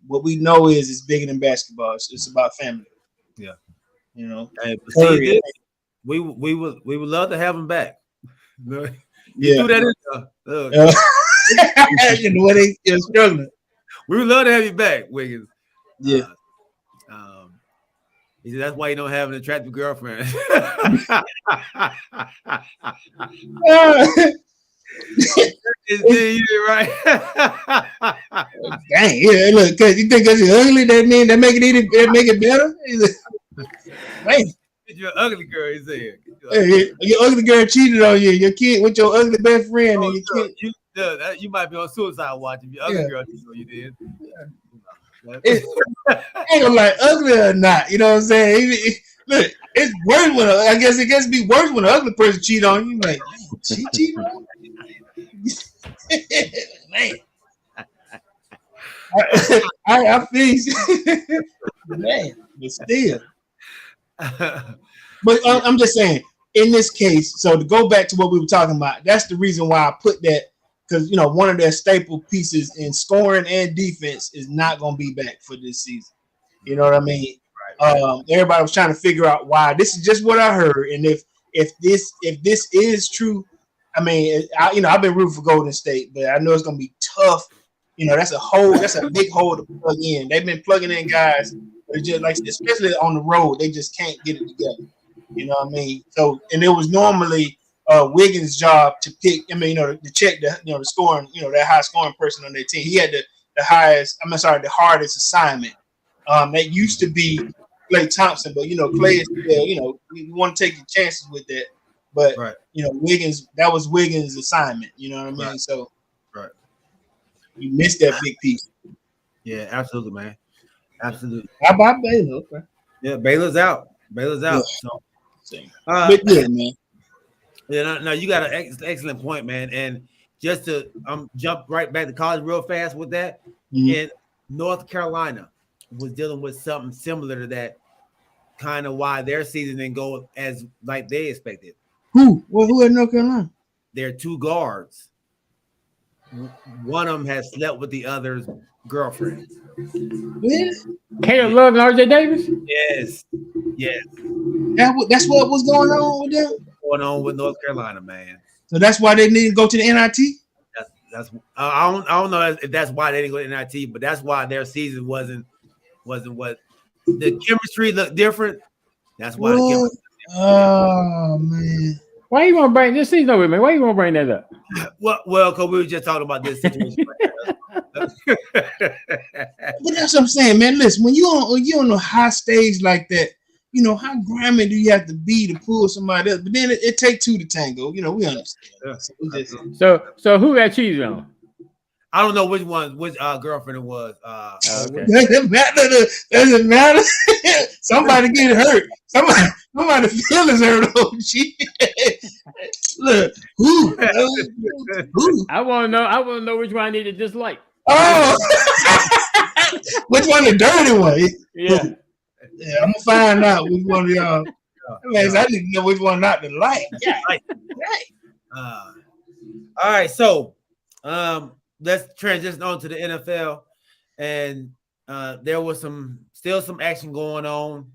Speaker 6: "What we know is it's bigger than basketball. It's about family."
Speaker 1: Yeah.
Speaker 6: Hey,
Speaker 1: see, we would love to have him back. You do that in
Speaker 6: the way they're struggling.
Speaker 1: We would love to have you back, Wiggins.
Speaker 6: Yeah.
Speaker 1: He said that's why you don't have an attractive girlfriend. Right?
Speaker 6: Dang, yeah. Look, cause you think it's ugly, that make it better. Man,
Speaker 1: you're an ugly girl. He said,
Speaker 6: your ugly girl cheated on you. Your kid with your ugly best friend, and your kid.
Speaker 1: You might be on suicide watch if your ugly girl cheated on you. Did.
Speaker 6: Ain't gonna like ugly or not. You know what I'm saying? Look, it's worse when I guess it gets to be worse when an ugly person cheat on you. Like, she cheated on you? Man. I feel you. Man, but still. But I'm just saying, in this case, so to go back to what we were talking about, that's the reason why I put that, because one of their staple pieces in scoring and defense is not going to be back for this season. You know what I mean? Right. Everybody was trying to figure out why. This is just what I heard, and if this is true, I mean, I've been rooting for Golden State, but I know it's going to be tough. That's a big hole to plug in. They've been plugging in guys, just like, especially on the road, they just can't get it together. You know what I mean? So, and it was normally Wiggins' job to pick. I mean, to check the scoring, that high scoring person on their team. He had the hardest assignment. That used to be Klay Thompson, but Klay is still, you want to take your chances with that. But Wiggins, that was Wiggins' assignment. You know what I mean? Right. So, you missed that big piece.
Speaker 1: Yeah, absolutely, man. Absolutely.
Speaker 6: How about Baylor? Okay.
Speaker 1: Yeah, Baylor's out. Baylor's out. So,
Speaker 6: But yeah, man.
Speaker 1: yeah, no, you got an excellent point, man. And just to jump right back to college real fast with that, in North Carolina was dealing with something similar to that, kind of why their season didn't go as like they expected.
Speaker 6: Who? Well, who at North Carolina?
Speaker 1: Their two guards. One of them has slept with the other's girlfriend.
Speaker 6: Yeah.
Speaker 3: Caleb Love and RJ Davis?
Speaker 1: Yes. Yes.
Speaker 6: That's what was going on with them?
Speaker 1: Going on with North Carolina, man.
Speaker 6: So that's why they need to go to the NIT?
Speaker 1: That's I don't know if that's why they didn't go to NIT, but that's why their season wasn't what the chemistry looked different. That's why the chemistry.
Speaker 6: Oh man.
Speaker 3: Why you want to bring this season over, man? Why you want to bring that up?
Speaker 1: Well, because we were just talking about this situation.
Speaker 6: But that's what I'm saying, man. Listen, when you on a high stage like that, you know, how grimy do you have to be to pull somebody else? But then it takes two to tango. You know, we understand.
Speaker 1: Yeah.
Speaker 3: So who got cheese on?
Speaker 1: I don't know which girlfriend it was.
Speaker 3: Okay.
Speaker 6: Doesn't matter. Somebody get hurt. Somebody feelings hurt. Oh, shit. Look, who?
Speaker 3: I want to know which one I need to dislike.
Speaker 6: Oh, which one the dirty one?
Speaker 3: Yeah.
Speaker 6: Yeah, I'm gonna find out which one of y'all. I need to know which one not to like. Yeah.
Speaker 1: Right. All right, so let's transition on to the NFL, and there was still some action going on.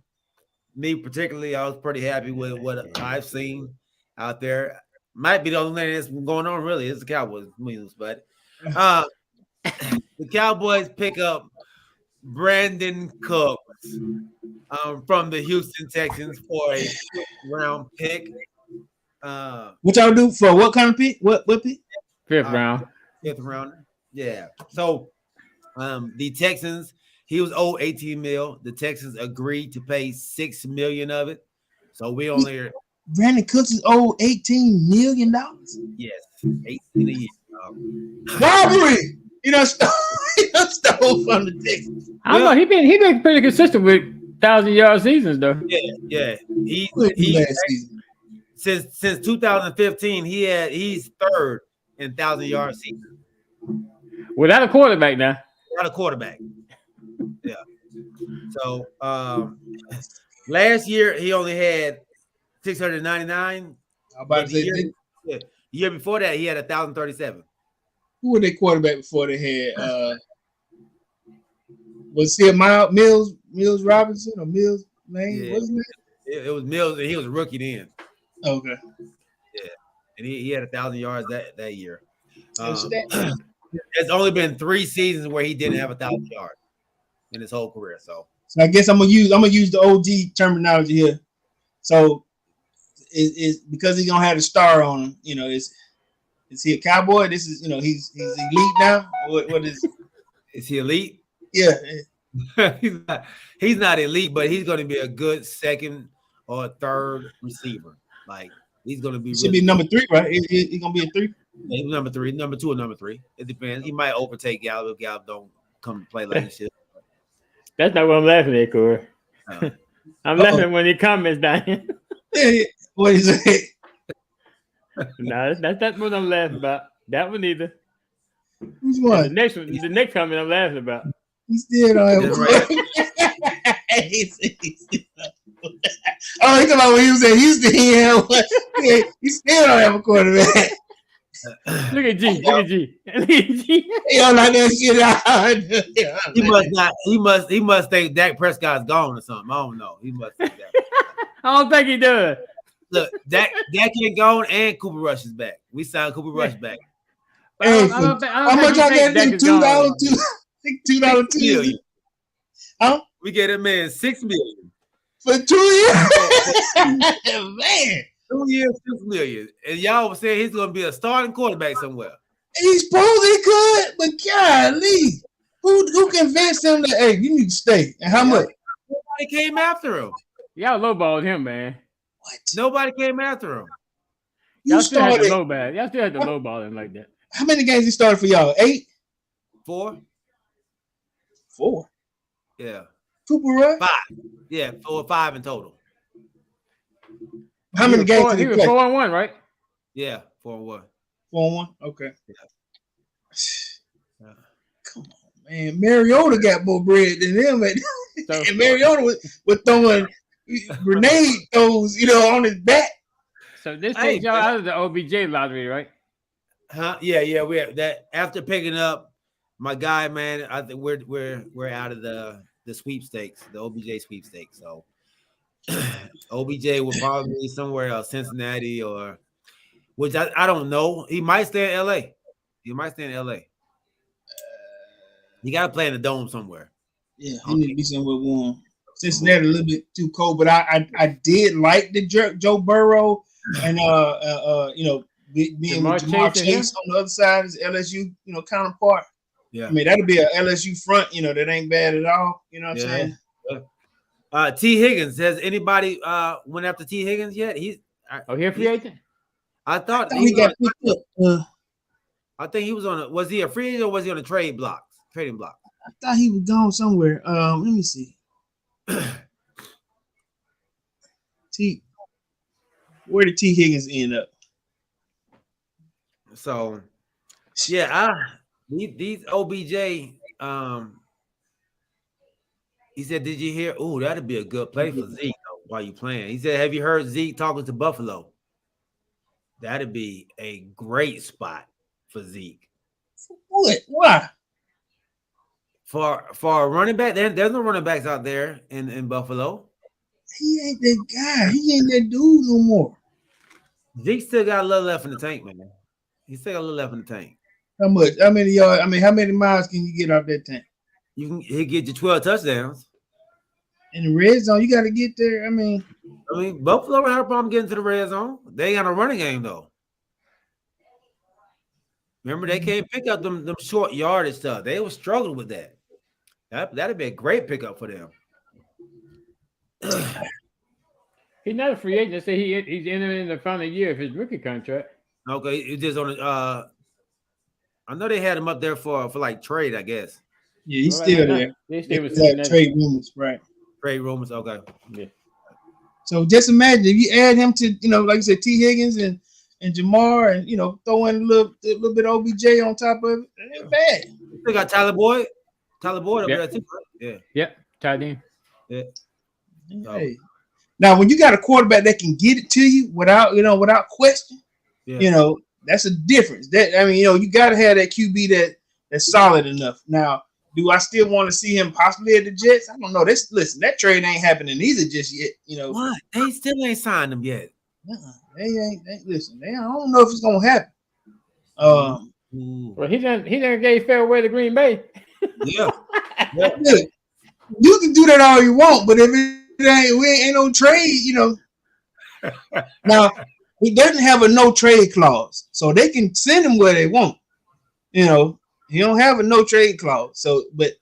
Speaker 1: Me particularly, I was pretty happy with what I've seen out there. Might be the only thing that's going on really is the Cowboys news, but the Cowboys pick up Brandon Cooks from the Houston Texans for a 5th-round pick.
Speaker 6: What y'all do for what kind of pick? What pick?
Speaker 3: 5th round.
Speaker 1: 5th rounder. Yeah. So the Texans, he was owed $18 million. The Texans agreed to pay $6 million of it. So we only
Speaker 6: Brandon Cooks is owed $18 million.
Speaker 1: Yes, 18 a year.
Speaker 6: Robbery. Stole from the Texans.
Speaker 3: I don't know. He been pretty consistent with 1,000-yard seasons though.
Speaker 1: Yeah. He since 2015, he's 3rd in 1,000-yard season.
Speaker 3: Without a quarterback now.
Speaker 1: Without a quarterback. Yeah. So last year he only had 699.
Speaker 6: About
Speaker 1: the year before that he had 1,037.
Speaker 6: Who were their quarterback before they had? Was it Mills Robinson or Mills Lane?
Speaker 1: Yeah.
Speaker 6: Wasn't
Speaker 1: it was Mills, and he was a rookie then.
Speaker 6: Okay.
Speaker 1: Yeah, and he had 1,000 yards that year. There's only been 3 seasons where he didn't have 1,000 yards in his whole career. So
Speaker 6: I guess I'm gonna use the OG terminology here. So is because he's gonna have a star on him. Is he a Cowboy? This is he's elite now. What is?
Speaker 1: Is he elite?
Speaker 6: Yeah.
Speaker 1: he's not elite, but he's going to be a good 2nd or 3rd receiver. Like he's going to be.
Speaker 6: Should be number 3, right? He's gonna be a 3.
Speaker 1: Yeah, he's number 3, number 2, or number 3. It depends. He might overtake Gallup if Gallup don't come to play like this shit.
Speaker 3: That's not what I'm laughing at, Corey. I'm laughing when he comments down.
Speaker 6: Yeah. What is it?
Speaker 3: No, that's what I'm laughing about. That one either.
Speaker 6: Which one?
Speaker 3: The next comment I'm laughing about.
Speaker 6: He still don't have a quarterback. Oh, he's talking about when he was at Houston. He still don't have a quarterback.
Speaker 3: Look at G.
Speaker 6: He don't like that shit out.
Speaker 1: He must not. He must think Dak Prescott's gone or something. I don't know. He must think that.
Speaker 3: I don't think he does.
Speaker 1: Look, Dak ain't gone, and Cooper Rush is back. We signed Cooper Rush back.
Speaker 6: Hey, how much I get? $2 Tuesday. Huh?
Speaker 1: We get him in $6 million
Speaker 6: for 2 years. Man,
Speaker 1: 2 years, $6 million, and y'all were saying he's going to be a starting quarterback somewhere.
Speaker 6: He supposedly could, but golly, who convinced him that hey, you need to stay? And how much?
Speaker 1: Nobody came after him.
Speaker 3: Y'all lowballed him, man.
Speaker 6: What?
Speaker 1: Nobody came after him.
Speaker 3: Y'all still had to lowball him like that.
Speaker 6: How many games he started for y'all? 8?
Speaker 1: 4.
Speaker 6: 4.
Speaker 1: Yeah.
Speaker 6: Cooper Rush?
Speaker 1: 5. Yeah, 4 or 5 in total.
Speaker 6: How many games did
Speaker 3: He
Speaker 6: he
Speaker 3: was
Speaker 6: play?
Speaker 3: 4-1, right?
Speaker 1: Yeah, 4-1.
Speaker 6: 4-1. Okay.
Speaker 1: Yeah.
Speaker 6: Come on, man. Mariota got more bread than him,
Speaker 3: So,
Speaker 6: and Mariota was throwing grenade throws, on his back.
Speaker 3: so this
Speaker 1: Hey,
Speaker 3: takes y'all
Speaker 1: man.
Speaker 3: out of the OBJ lottery, right?
Speaker 1: Huh? Yeah. We have that after picking up my guy, man. I think we're out of the sweepstakes, the OBJ sweepstakes. So OBJ will probably be somewhere else, Cincinnati or which I don't know. He might stay in LA. He might stay in LA. You gotta play in the dome somewhere.
Speaker 6: Yeah, he need to be somewhere warm. Cincinnati a little bit too cold, but I did like the Joe Burrow and being with Jamar Chase on the other side is LSU counterpart.
Speaker 1: Yeah,
Speaker 6: I mean that'll be a LSU front that ain't bad at all. You know what I'm saying?
Speaker 1: Yeah. T. Higgins. Has anybody went after T. Higgins yet? He's
Speaker 3: he a free agent?
Speaker 1: I thought
Speaker 6: he got picked up.
Speaker 1: I think he was on was he a free agent or was he on a trading block?
Speaker 6: I thought he was gone somewhere. Let me see. Where did T. Higgins end up?
Speaker 1: So yeah, these OBJ. He said, "Did you hear? Oh, that'd be a good play for Zeke while you playing." He said, "Have you heard Zeke talking to Buffalo? That'd be a great spot for Zeke."
Speaker 6: What? Why?
Speaker 1: For a running back, there's no running backs out there in Buffalo.
Speaker 6: He ain't that guy. He ain't that dude no more.
Speaker 1: Zeke still got a little left in the tank, man. He still got a little left in the tank.
Speaker 6: How much? How many yards? How many miles can you get off that tank?
Speaker 1: He'll get you 12 touchdowns.
Speaker 6: In the red zone, you got to get there. I mean,
Speaker 1: Buffalo had a problem getting to the red zone. They ain't got a running game though. Remember, they can't pick up them short yardage stuff. They were struggling with that. That'd be a great pickup for them.
Speaker 3: He's not a free agent. Say he's entering in the final year of his rookie contract.
Speaker 1: Okay, it's just on. I know they had him up there for like trade, I guess.
Speaker 6: Yeah, he's still there.
Speaker 3: They stay with
Speaker 6: trade rumors, right?
Speaker 1: Trade rumors, okay.
Speaker 3: Yeah.
Speaker 6: So just imagine if you add him to, like you said, T. Higgins and Jamar, and throw in a little bit of OBJ on top of it. It ain't bad.
Speaker 1: They got Tyler Boyd. Tyler Boyd up there too, right? Yeah.
Speaker 3: Yep. Tied in.
Speaker 1: Yeah.
Speaker 6: Hey. Now, when you got a quarterback that can get it to you without question, that's a difference. You got to have that QB that's solid enough. Now, do I still want to see him possibly at the Jets? I don't know. Listen, that trade ain't happening either just yet.
Speaker 1: What? They still ain't signed him yet.
Speaker 6: They ain't. Listen, I don't know if it's gonna happen.
Speaker 3: Well, he done gave farewell to Green Bay.
Speaker 1: Yeah.
Speaker 6: Look, you can do that all you want, but if it ain't no trade, Now he doesn't have a no trade clause, so they can send him where they want. He don't have a no trade clause. So, but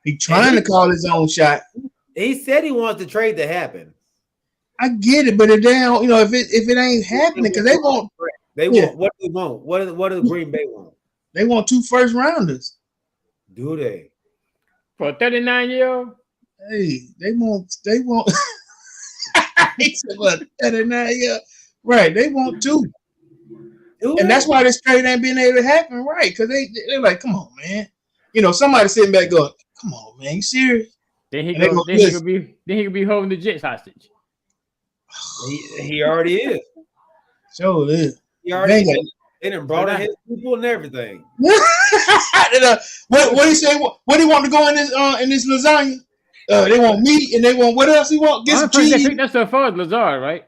Speaker 6: he's trying to call his own shot.
Speaker 1: He said he wants the trade to happen.
Speaker 6: I get it, but if they don't, if it ain't happening, because they want
Speaker 1: what do they want? What do Green Bay want?
Speaker 6: They want 2 first rounders.
Speaker 1: Do they?
Speaker 3: For a 39-year-old?
Speaker 6: Hey, they want He said, what, 39-year? Right, they want 2. And that's why this trade ain't been able to happen, right? Because they're like, come on, man. Somebody sitting back going, come on, man, you serious?
Speaker 3: Then he could be holding the Jets hostage.
Speaker 1: He already is.
Speaker 6: Sure is.
Speaker 1: He already is. They done brought in his people and everything.
Speaker 6: What do you say? What do you want to go in this lasagna? They want meat and they want what else? He want? Get some cheese.
Speaker 3: That's so far as Lazard, right?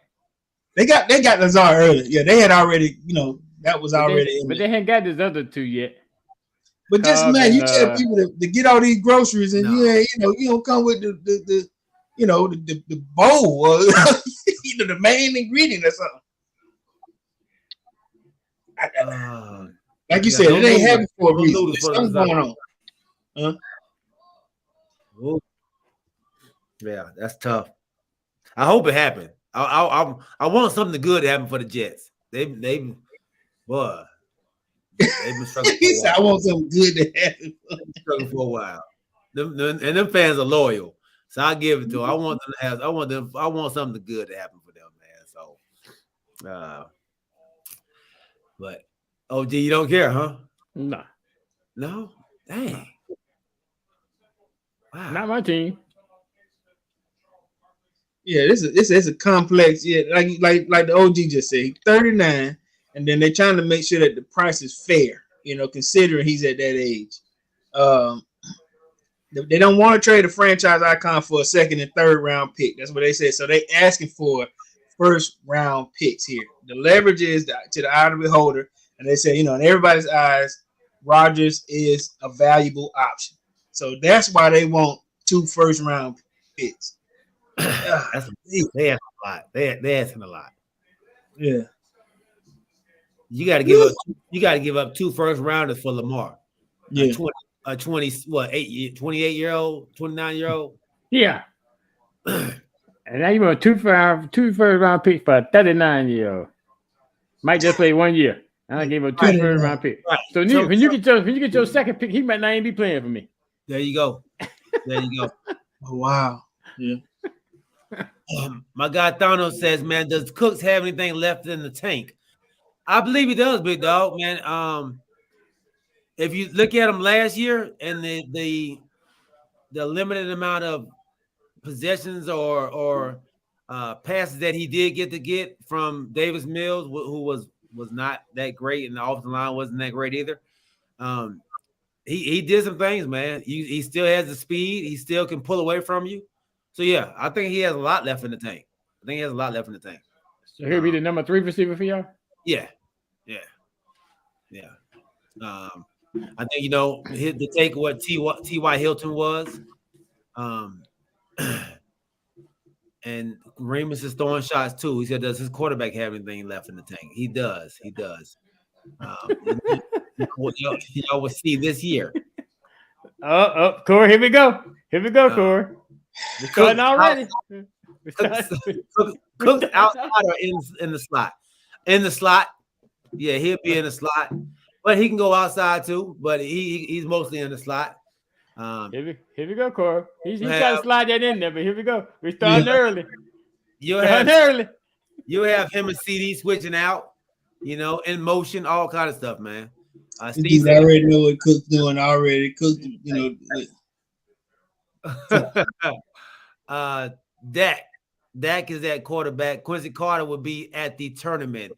Speaker 6: They got Lazard early. Yeah, they had already. That was already.
Speaker 3: But they hadn't got these other 2 yet.
Speaker 6: But just man, you tell people to get all these groceries and you don't come with the bowl or the main ingredient or something. Like you said, it ain't happening for a reason. There's something going on. Huh?
Speaker 1: Yeah, that's tough. I hope it happened. I want something good to happen for the Jets. They They've been struggling
Speaker 6: He
Speaker 1: for
Speaker 6: said,
Speaker 1: a
Speaker 6: "I
Speaker 1: while.
Speaker 6: want something good to happen."
Speaker 1: Struggling for a while. Them fans are loyal, so I give it to them. I want them to have. I want something good to happen for them, man. So, but OG, you don't care, huh?
Speaker 3: Nah,
Speaker 1: No, dang. Wow.
Speaker 3: not my team.
Speaker 6: Yeah, this is a complex. Yeah, like the OG just said, he's 39, and then they're trying to make sure that the price is fair. Considering he's at that age. They don't want to trade a franchise icon for a second and third round pick. That's what they said. So they asking for first round picks here. The leverage is to the eye of the beholder, and they say, in everybody's eyes, Rodgers is a valuable option. So that's why they want 2 first round picks.
Speaker 1: They ask a lot. They asking a lot.
Speaker 6: Yeah.
Speaker 1: You got to give up 2 first rounders for Lamar.
Speaker 6: Yeah.
Speaker 1: 28 year old, 29-year-old.
Speaker 3: Yeah. And now you want 2 first round picks for a 39-year-old. Might just play 1 year. And I gave him 2 first round picks.
Speaker 1: Right.
Speaker 3: So when you get your second pick, he might not even be playing for me.
Speaker 1: There you go.
Speaker 6: Oh, wow. Yeah.
Speaker 1: My guy Thanos says, man, does Cooks have anything left in the tank? I believe he does, big dog, man. If you look at him last year and the limited amount of possessions or passes that he did get from Davis Mills, who was not that great, and the offensive line wasn't that great either. He did some things, man. He still has the speed. He still can pull away from you. So yeah, I think he has a lot left in the tank.
Speaker 3: So he'll be the number 3 receiver for y'all?
Speaker 1: Yeah. I think to take what T.Y. Hilton was, and Remus is throwing shots too. He said, "Does his quarterback have anything left in the tank?" He does. Y'all will see this year.
Speaker 3: Corey, here we go, Corey. We're starting already.
Speaker 1: Cook's outside or in the slot. In the slot, yeah, he'll be in the slot. But he can go outside too, but he's mostly in the slot.
Speaker 3: Here we go, Corey. He's trying to slide that in there, but here we go. We're starting early.
Speaker 1: You'll have him and CD switching out, in motion, all kind of stuff, man.
Speaker 6: Steve already know what Cook's doing already. Cook,
Speaker 1: Dak is at quarterback. Quincy Carter will be at the tournament.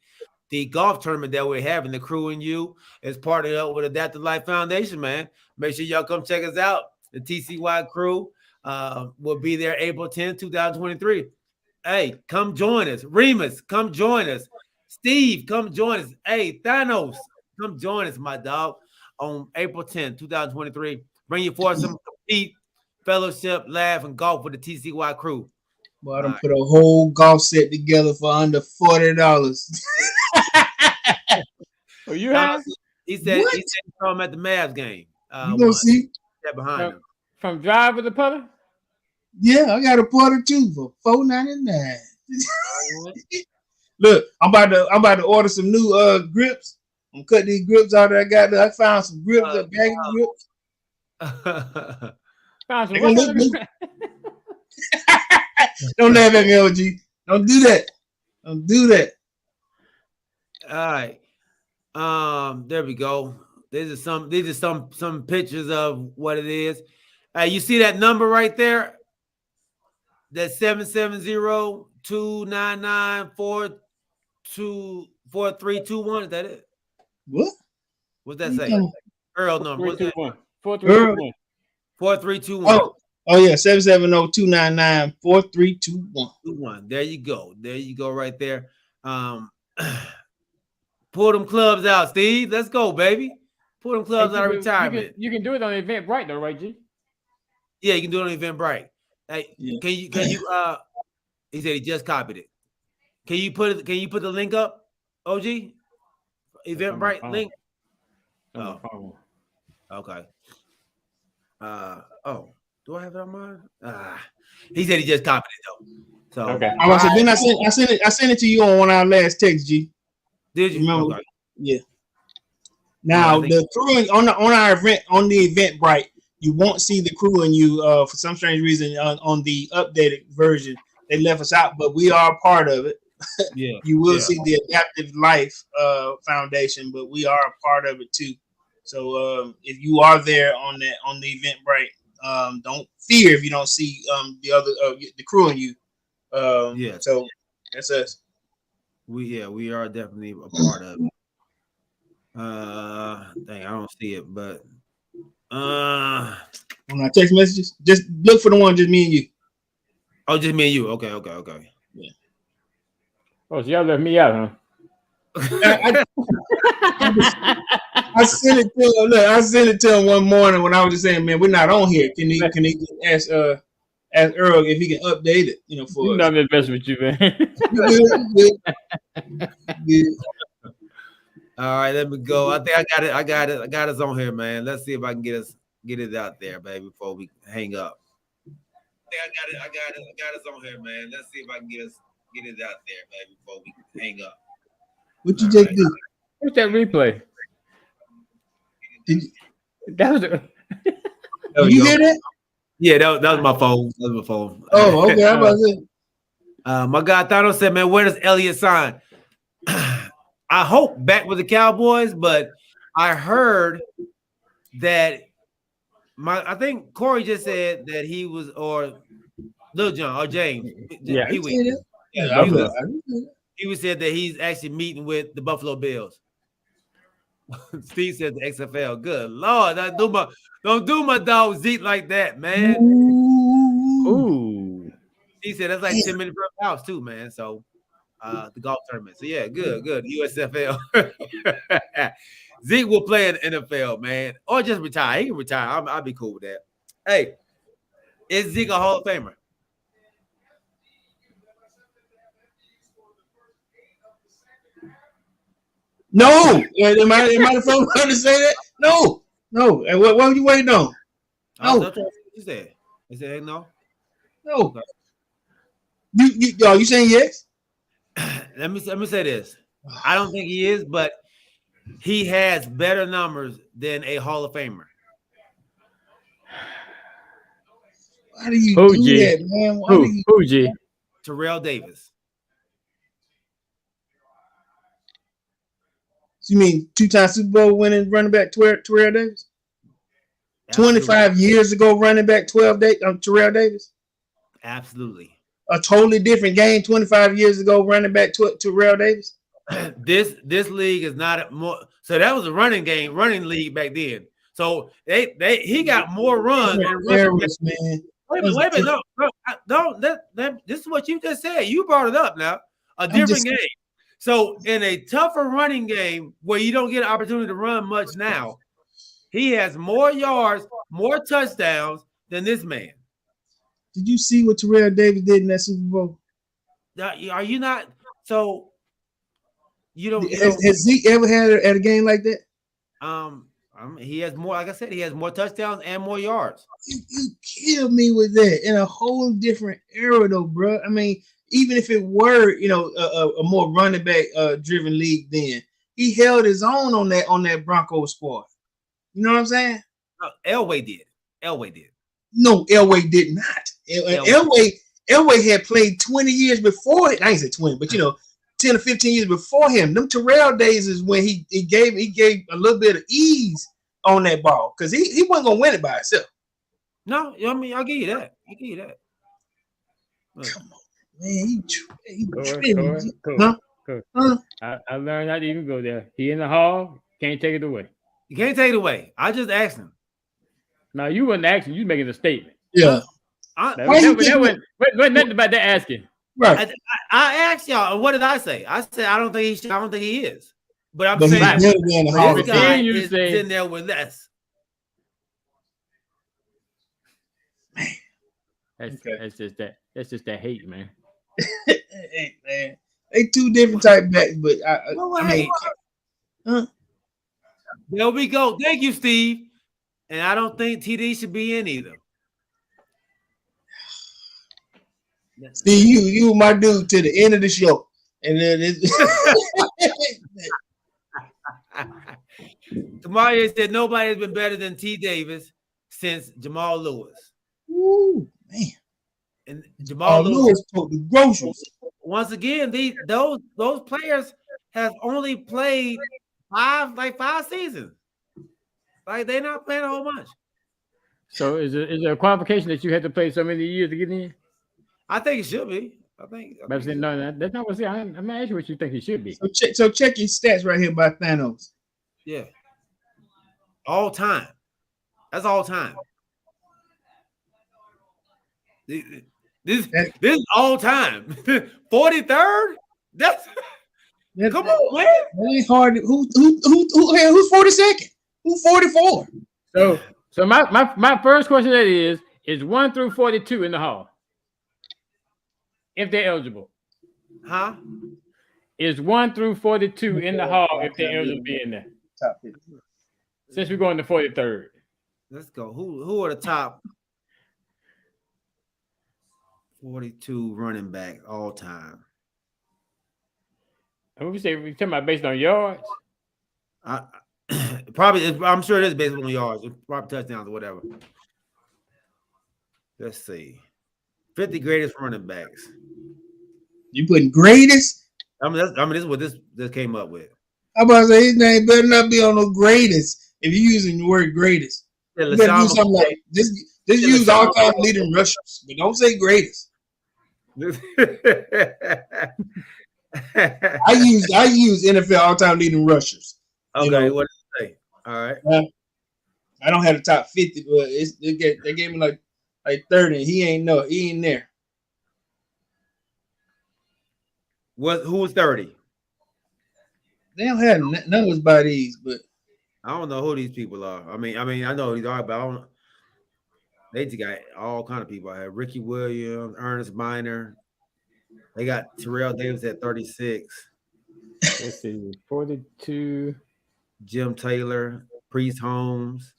Speaker 1: The golf tournament that we're having, the Crew and You, is partnered up with Adaptive Life Foundation, man. Make sure y'all come check us out. The TCY Crew will be there April 10th, 2023. Hey, come join us. Remus, come join us. Steve, come join us. Hey, Thanos, come join us, my dog, on April 10th, 2023. Bring you for some compete, fellowship, laugh, and golf with the TCY Crew.
Speaker 6: Boy, I done put a whole golf set together for under $40.
Speaker 3: Oh, you have?
Speaker 1: He said he saw him at the Mavs game.
Speaker 6: You gonna see?
Speaker 1: That behind him.
Speaker 3: From drive with the putter?
Speaker 6: Yeah, I got a putter too for $4.99. Look, I'm about to order some new grips. I'm gonna cut these grips out that I got there. I found some grips, a bag of grips.
Speaker 3: Found some
Speaker 6: Don't laugh at me, OG. Don't do that. Don't do that.
Speaker 1: All right. There we go. These are some pictures of what it is. You see that number right there? That 770-299-4321. Is that it?
Speaker 6: What?
Speaker 1: What's that say? Earl number. What's that?
Speaker 3: 4321.
Speaker 1: 4321.
Speaker 6: Oh yeah, 770-299-4321.
Speaker 1: There you go. Right there. Pull them clubs out, Steve. Let's go, baby. Pull them clubs out of retirement.
Speaker 3: You can do it on Eventbrite though, right, G?
Speaker 1: Yeah, you can do it on Eventbrite. Hey,
Speaker 6: yeah.
Speaker 1: Can you he said he just copied it. Can you put the link up, OG? Eventbrite link? Oh. Okay. Do I have it on mine? He said he just copied it though. So
Speaker 3: okay.
Speaker 6: Then I sent it to you on one of our last texts, G.
Speaker 1: Did you?
Speaker 6: Remember?
Speaker 1: Okay.
Speaker 6: Yeah. Now the crew on our event on the Eventbrite, you won't see the crew and you for some strange reason on the updated version they left us out, but we are a part of it.
Speaker 1: Yeah,
Speaker 6: you will see the Adaptive Life Foundation, but we are a part of it too. So if you are there on the Eventbrite, don't fear if you don't see the other the crew and you. So that's us.
Speaker 1: We are definitely a part of it. Dang, I don't see it, but
Speaker 6: on our text messages, just look for the one just me and you.
Speaker 1: Oh, just me and you. Okay.
Speaker 6: Yeah.
Speaker 3: Oh, so y'all left me out, huh?
Speaker 6: I sent it to him. Look, I sent it to him one morning when I was just saying, man, we're not on here. Can he ask Earl if he can update it, for us.
Speaker 3: I'm just messing with you, man.
Speaker 6: Good.
Speaker 1: All right, let me go. I think I got it. I got us on here, man. Let's see if I can get it out there, baby, before we hang up. I got us on here, man. Let's see if I can get it out there, baby, before we hang up.
Speaker 6: What you just do?
Speaker 3: What's that replay? That was
Speaker 6: Did you hear that?
Speaker 1: Yeah, that was my phone.
Speaker 6: Oh, okay. How about that?
Speaker 1: My guy Thanos said, man, where does Elliott sign? I hope back with the Cowboys, but I heard that I think Corey just said that he was, or Lil John or James.
Speaker 3: Yeah,
Speaker 1: he said that he's actually meeting with the Buffalo Bills. Steve said the XFL. Good Lord, don't do my dog Zeke like that, man.
Speaker 3: Ooh.
Speaker 1: He said that's like 10 minutes per house too, man. So the golf tournament. So yeah, good. USFL. Zeke will play in the NFL, man, or just retire. He can retire. I'll be cool with that. Hey, is Zeke a Hall of Famer?
Speaker 6: No. Am I the first one to say that? No. And what were you waiting on? No.
Speaker 1: You said. You said no.
Speaker 6: No. You saying yes?
Speaker 1: Let me say this. I don't think he is, but he has better numbers than a Hall of Famer.
Speaker 6: Why do you do that, man?
Speaker 3: Who, G?
Speaker 1: Terrell Davis.
Speaker 6: You mean 2-time Super Bowl winning running back Terrell Davis? 25 years ago, running back Terrell Davis?
Speaker 1: Absolutely.
Speaker 6: A totally different game 25 years ago, running back Terrell Davis?
Speaker 1: This league is not more. So that was a running league back then. So he got more runs.
Speaker 6: Man.
Speaker 1: Wait a minute. No. This is what you just said. You brought it up now. A different game. So in a tougher running game where you don't get an opportunity to run much now, he has more yards, more touchdowns than this man.
Speaker 6: Did you see what Terrell Davis did in that Super Bowl?
Speaker 1: Are you not? So you don't.
Speaker 6: Has Zeke ever had at a game like that?
Speaker 1: He has more. Like I said, he has more touchdowns and more yards.
Speaker 6: You kill me with that in a whole different era, though, bro. I mean, even if it were, a more running back driven league, then he held his own on that Broncos squad. You know what I'm saying?
Speaker 1: No, Elway did.
Speaker 6: No, Elway did not. Elway had played 20 years before. I ain't say 20, but 10 or 15 years before him. Them Terrell days is when he gave a little bit of ease on that ball because he wasn't gonna win it by himself.
Speaker 1: No, I mean I'll give you that.
Speaker 6: Come on, man.
Speaker 3: Cool. I learned not to even go there. He in the hall, can't take it away.
Speaker 1: You can't take it away. I just asked him.
Speaker 3: Now you wasn't asking, you making a statement.
Speaker 6: Yeah.
Speaker 3: That wasn't nothing about that asking.
Speaker 6: Right.
Speaker 1: I asked y'all, what did I say? I said I don't think he is. But I'm saying this guy is in there with us.
Speaker 3: That's just that hate, man.
Speaker 6: Hey, man. They two different type backs, but
Speaker 1: there we go. Thank you, Steve. And I don't think TD should be in either.
Speaker 6: See, you my dude to the end of the show. And then
Speaker 1: Kamaria said nobody has been better than T. Davis since Jamal Lewis.
Speaker 6: Ooh, man.
Speaker 1: And Jamal Lewis
Speaker 6: Lewis took the groceries.
Speaker 1: once again, those players have only played five seasons. Like they're not playing a whole bunch.
Speaker 3: So is there a qualification that you had to play so many years to get in?
Speaker 1: I think it should be. I think
Speaker 3: But no, that's not what I say. I'm not asking what you think it should be.
Speaker 6: So check your stats right here by Thanos.
Speaker 1: yeah. All time. That's all time. This is all time. 43rd? That's come on, man.
Speaker 6: That ain't hard. Who's 42nd? Who's 44?
Speaker 3: So my first question is 1 through 42 in the hall? If they're eligible.
Speaker 1: Huh?
Speaker 3: Is 1 through 42 in the hall if they're eligible to be in there?
Speaker 6: Top 50.
Speaker 3: Since we're going to 43rd.
Speaker 1: Let's go. Who are the top 42 running backs all time?
Speaker 3: And we talking about based on yards.
Speaker 1: I'm sure it is based on yards, probably touchdowns or whatever. Let's see. 50 greatest running backs.
Speaker 6: You putting greatest?
Speaker 1: This is what this came up with.
Speaker 6: I'm about to say his name better not be on no greatest. If you're using the word greatest, you better do something like this. Just use all-time leading rushers, but don't say greatest. I use NFL all-time leading rushers.
Speaker 1: Okay, what did it say? All right.
Speaker 6: I don't have the top 50, but they gave me like 30. He ain't there.
Speaker 1: Who was 30?
Speaker 6: They don't have numbers by these, but
Speaker 1: I don't know who these people are. I mean, I know who these are, but I don't. They just got all kind of people. I have Ricky Williams, Ernest Miner. They got Terrell Davis at 36.
Speaker 3: Let's see, 42.
Speaker 1: Jim Taylor, Priest Holmes.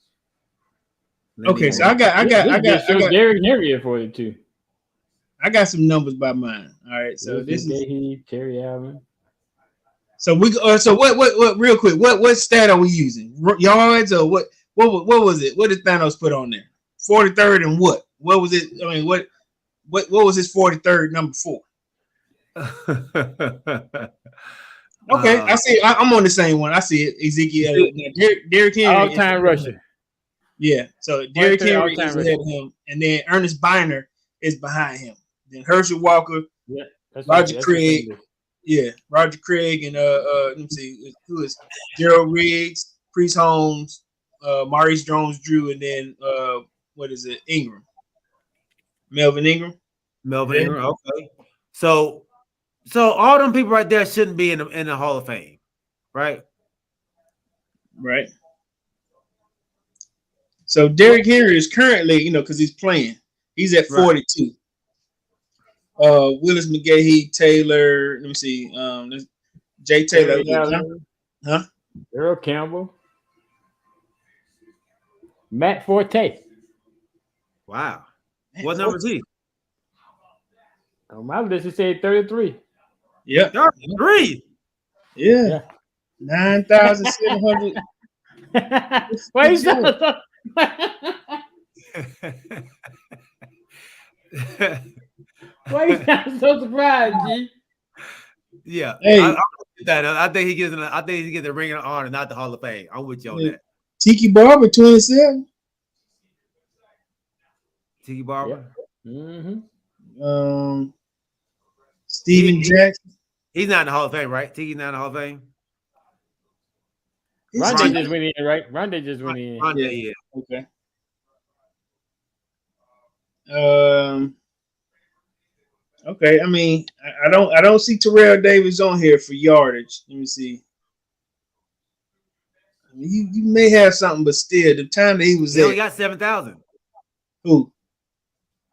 Speaker 6: Okay, so I got
Speaker 3: Derrick Henry at 42.
Speaker 6: I got some numbers by mine. All right, so this is
Speaker 3: Terry Allen.
Speaker 6: So what real quick, what stat are we using? Yards or what was it? What did Thanos put on there? 43rd and what? What was it? I mean, what was his 43rd number for? Okay, I see. I'm on the same one. I see it. Ezekiel, Derrick Henry,
Speaker 3: all-time rusher.
Speaker 6: Yeah, so Derrick Henry is ahead of him, and then Ernest Biner is behind him. Then Herschel Walker, Roger Craig. Yeah, Roger Craig and let me see who is Gerald Riggs, Priest Holmes, Maurice Jones-Drew, and then what is it? Melvin Ingram.
Speaker 1: Okay. So all them people right there shouldn't be in the Hall of Fame, right?
Speaker 6: Right. So Derrick Henry is currently, because he's playing, he's at 42. Willis McGahee, Taylor. Let me see. Jay Taylor. Huh?
Speaker 3: Earl Campbell. Matt Forte.
Speaker 1: Wow. What number is he?
Speaker 3: On my list, it said 33.
Speaker 6: Yeah.
Speaker 1: 33.
Speaker 6: Yeah. 9,700.
Speaker 3: Why you sound so Why you sound so surprised, G?
Speaker 1: Yeah.
Speaker 6: Hey.
Speaker 1: I think he gets the Ring of Honor, not the Hall of Fame. I'm with you on that.
Speaker 6: Tiki Barber, 27.
Speaker 1: Tiki Barber.
Speaker 3: Yeah.
Speaker 6: Mm-hmm. Steven Jackson.
Speaker 1: He's not in the Hall of Fame, right? Tiki's not in the Hall of Fame.
Speaker 3: Rondé just went in, right? Rondé just went in.
Speaker 1: Rondé, yeah.
Speaker 6: Okay. Okay. I mean, I don't see Terrell Davis on here for yardage. Let me see. I mean, you may have something, but still, the time that he was
Speaker 1: only got 7,000.
Speaker 6: Who?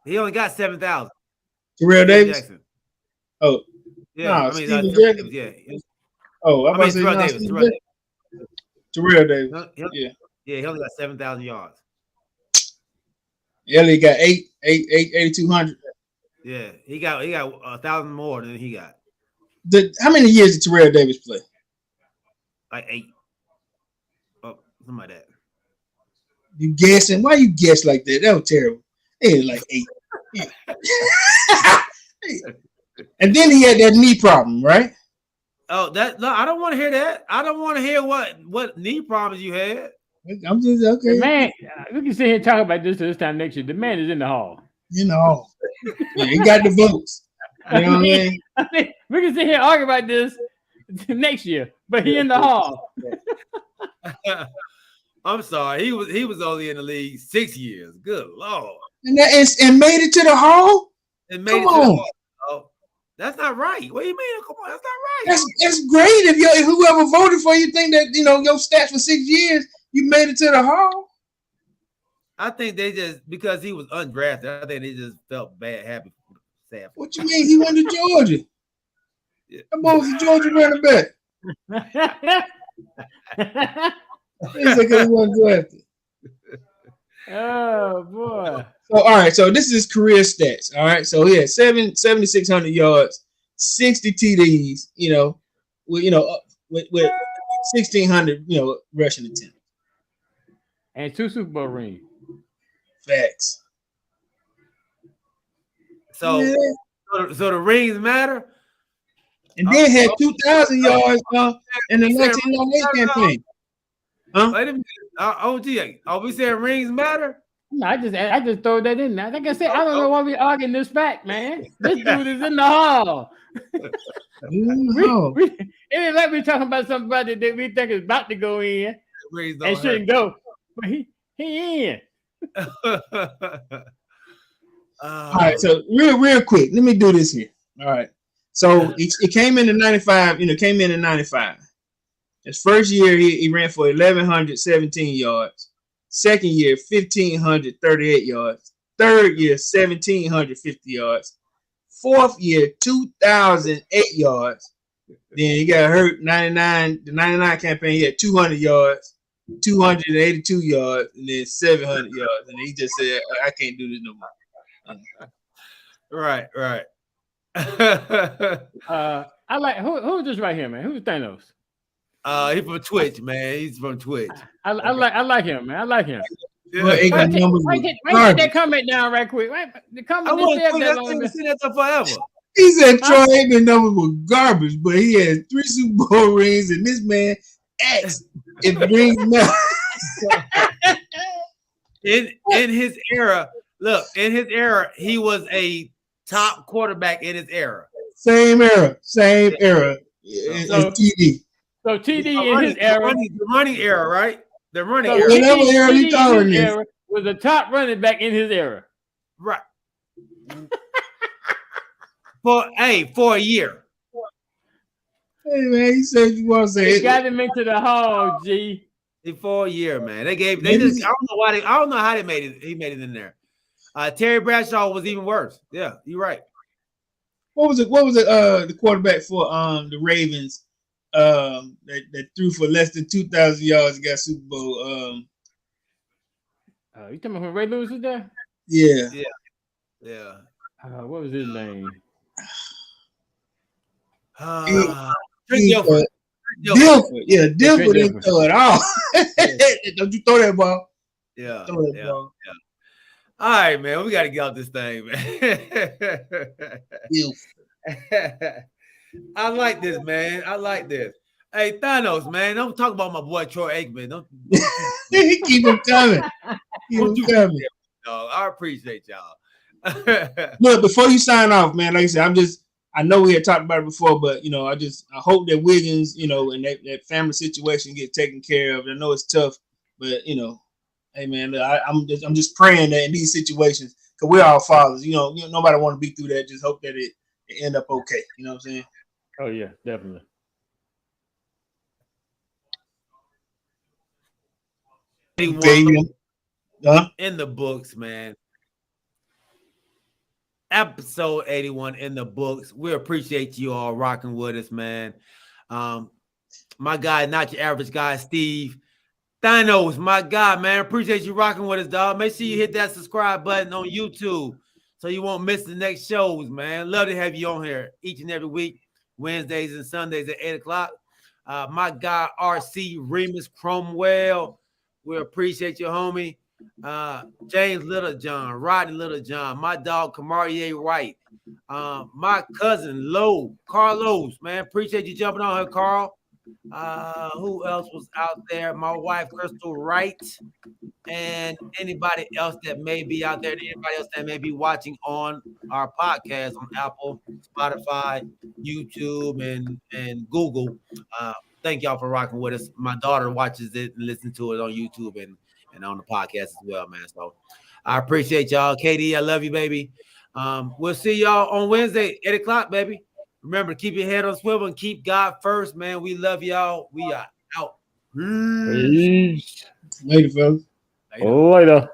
Speaker 1: He only got 7,000.
Speaker 6: Terrell Davis.
Speaker 1: Jackson.
Speaker 6: Oh.
Speaker 1: Yeah.
Speaker 6: No, Steven Jackson.
Speaker 1: Yeah.
Speaker 6: Oh, I'm about to say
Speaker 1: Terrell Davis.
Speaker 6: Terrell Davis.
Speaker 1: Yeah, he only got 7,000 yards.
Speaker 6: Elliott got 8,200.
Speaker 1: Yeah, he got 1,000 more than he got.
Speaker 6: How many years did Terrell Davis play?
Speaker 1: Like 8. Something like that.
Speaker 6: You guessing? Why you guess like that? That was terrible. It was like 8. And then he had that knee problem, right?
Speaker 1: Oh, no, I don't want to hear that. I don't want to hear what knee problems you had.
Speaker 6: I'm just
Speaker 3: The
Speaker 6: okay.
Speaker 3: man, we can sit here and talk about this time next year. The man is in the hall.
Speaker 6: You know, yeah, he got the votes. You know what I mean?
Speaker 3: We can sit here and argue about this next year, but he in the hall.
Speaker 1: I'm sorry. He was only in the league 6 years. Good Lord.
Speaker 6: And made it to the hall.
Speaker 1: And made
Speaker 6: Come
Speaker 1: it to the
Speaker 6: on.
Speaker 1: hall. Oh, that's not right. What do you mean? Come on, that's not right.
Speaker 6: That's great if whoever voted for you think that your stats for 6 years you made it to the hall.
Speaker 1: I think they just because he was undrafted. I think they just felt bad, happy, sad.
Speaker 6: What you mean? He went to Georgia.
Speaker 1: Yeah.
Speaker 6: That boy was a Georgia running back. He said 'cause he wasn't drafted.
Speaker 3: Oh boy.
Speaker 6: So all right, so this is his career stats. All right, so he had 7,600 yards, 60 TDs. With 1,600 rushing attempts.
Speaker 3: And 2 Super Bowl rings.
Speaker 6: Facts.
Speaker 1: So,
Speaker 6: Yeah.
Speaker 1: so the rings matter.
Speaker 6: And then had 2,000 yards in the 1998 campaign. Huh?
Speaker 1: Wait a minute. OG, are we saying rings matter?
Speaker 3: No, I just throw that in there. Like I said, I don't know why we arguing this fact, man. This dude is in the hall. It ain't like we talking about somebody that we think is about to go in and shouldn't go, but he in.
Speaker 6: All right, so real quick, let me do this here. All right, so it came in 95. Came in 95. His first year, he ran for 1,117 yards. Second year, 1,538 yards. Third year, 1,750 yards. Fourth year, 2,008 yards. Then he got hurt. The 99 campaign, he had 200 yards, 282 yards, and then 700 yards. And he just said, "I can't do this no more."
Speaker 1: Right.
Speaker 3: I like who's this right here, man? Who's Thanos?
Speaker 1: He's from Twitch, man. He's from Twitch.
Speaker 3: I like him, man. I like him.
Speaker 1: Yeah.
Speaker 6: Well,
Speaker 3: Wait, take that comment down right quick. Wait, the
Speaker 1: I
Speaker 3: comment
Speaker 1: want
Speaker 3: just
Speaker 1: to
Speaker 3: said that long.
Speaker 1: see that forever.
Speaker 6: He said Troy Aikman numbers were garbage, but he had 3 Super Bowl rings, and this man asked if rings matter.
Speaker 1: In his era, he was a top quarterback in his era.
Speaker 6: Same era. It's TD.
Speaker 3: So TD in his era,
Speaker 1: the running era, right? The running
Speaker 3: so
Speaker 1: era,
Speaker 6: whatever era you
Speaker 3: TD
Speaker 6: calling
Speaker 3: in his
Speaker 6: this.
Speaker 3: era was a top running back in his era.
Speaker 1: right? For a year.
Speaker 6: Hey man, he said you want to say
Speaker 3: They
Speaker 6: it.
Speaker 3: got him into the hall, G.
Speaker 1: For a year, man. I don't know how they made it. He made it in there. Terry Bradshaw was even worse. Yeah, you're right.
Speaker 6: What was it? The quarterback for the Ravens that threw for less than 2,000 yards and got Super Bowl.
Speaker 3: You talking about when Ray Lewis was there?
Speaker 6: Yeah.
Speaker 3: What was his name?
Speaker 6: Dilfer. Yeah, Dilfer didn't throw it all. Don't you throw that ball?
Speaker 1: Yeah.
Speaker 6: Throw that ball.
Speaker 1: All right, man. We got to get off this thing, man. I like this, man. I like this. Hey, Thanos, man. Don't talk about my boy Troy Aikman. Don't
Speaker 6: Keep him coming.
Speaker 1: No, I appreciate y'all.
Speaker 6: Look, before you sign off, man, like I said, I know we had talked about it before, but I hope that Wiggins, and that family situation get taken care of. I know it's tough, but hey man, I'm just praying that in these situations, because we're all fathers, nobody want to be through that. Just hope that it end up okay. You know what I'm saying?
Speaker 3: Oh yeah, definitely.
Speaker 1: In the books, man. Episode 81 in the books. We appreciate you all rocking with us, man. My guy, not your average guy, Steve Thanos, my guy, man. Appreciate you rocking with us, dog. Make sure you hit that subscribe button on YouTube so you won't miss the next shows, man. Love to have you on here each and every week, Wednesdays and Sundays at 8 o'clock. My guy, RC Remus Cromwell. We appreciate you, homie. James Littlejohn, Rodney Littlejohn, my dog Kamarie Wright, my cousin Carlos, man. Appreciate you jumping on her, Carl. Who else was out there? My wife, Crystal Wright, and anybody else that may be out there, anybody else that may be watching on our podcast on Apple, Spotify, YouTube, and Google. Thank y'all for rocking with us. My daughter watches it and listens to it on YouTube and on the podcast as well, man. So I appreciate y'all. Katie, I love you, baby. We'll see y'all on Wednesday, 8 o'clock, baby. Remember, keep your head on swivel and keep God first, man. We love y'all. We are out.
Speaker 4: Peace.
Speaker 6: Later, fellas.
Speaker 1: Later.
Speaker 4: Later.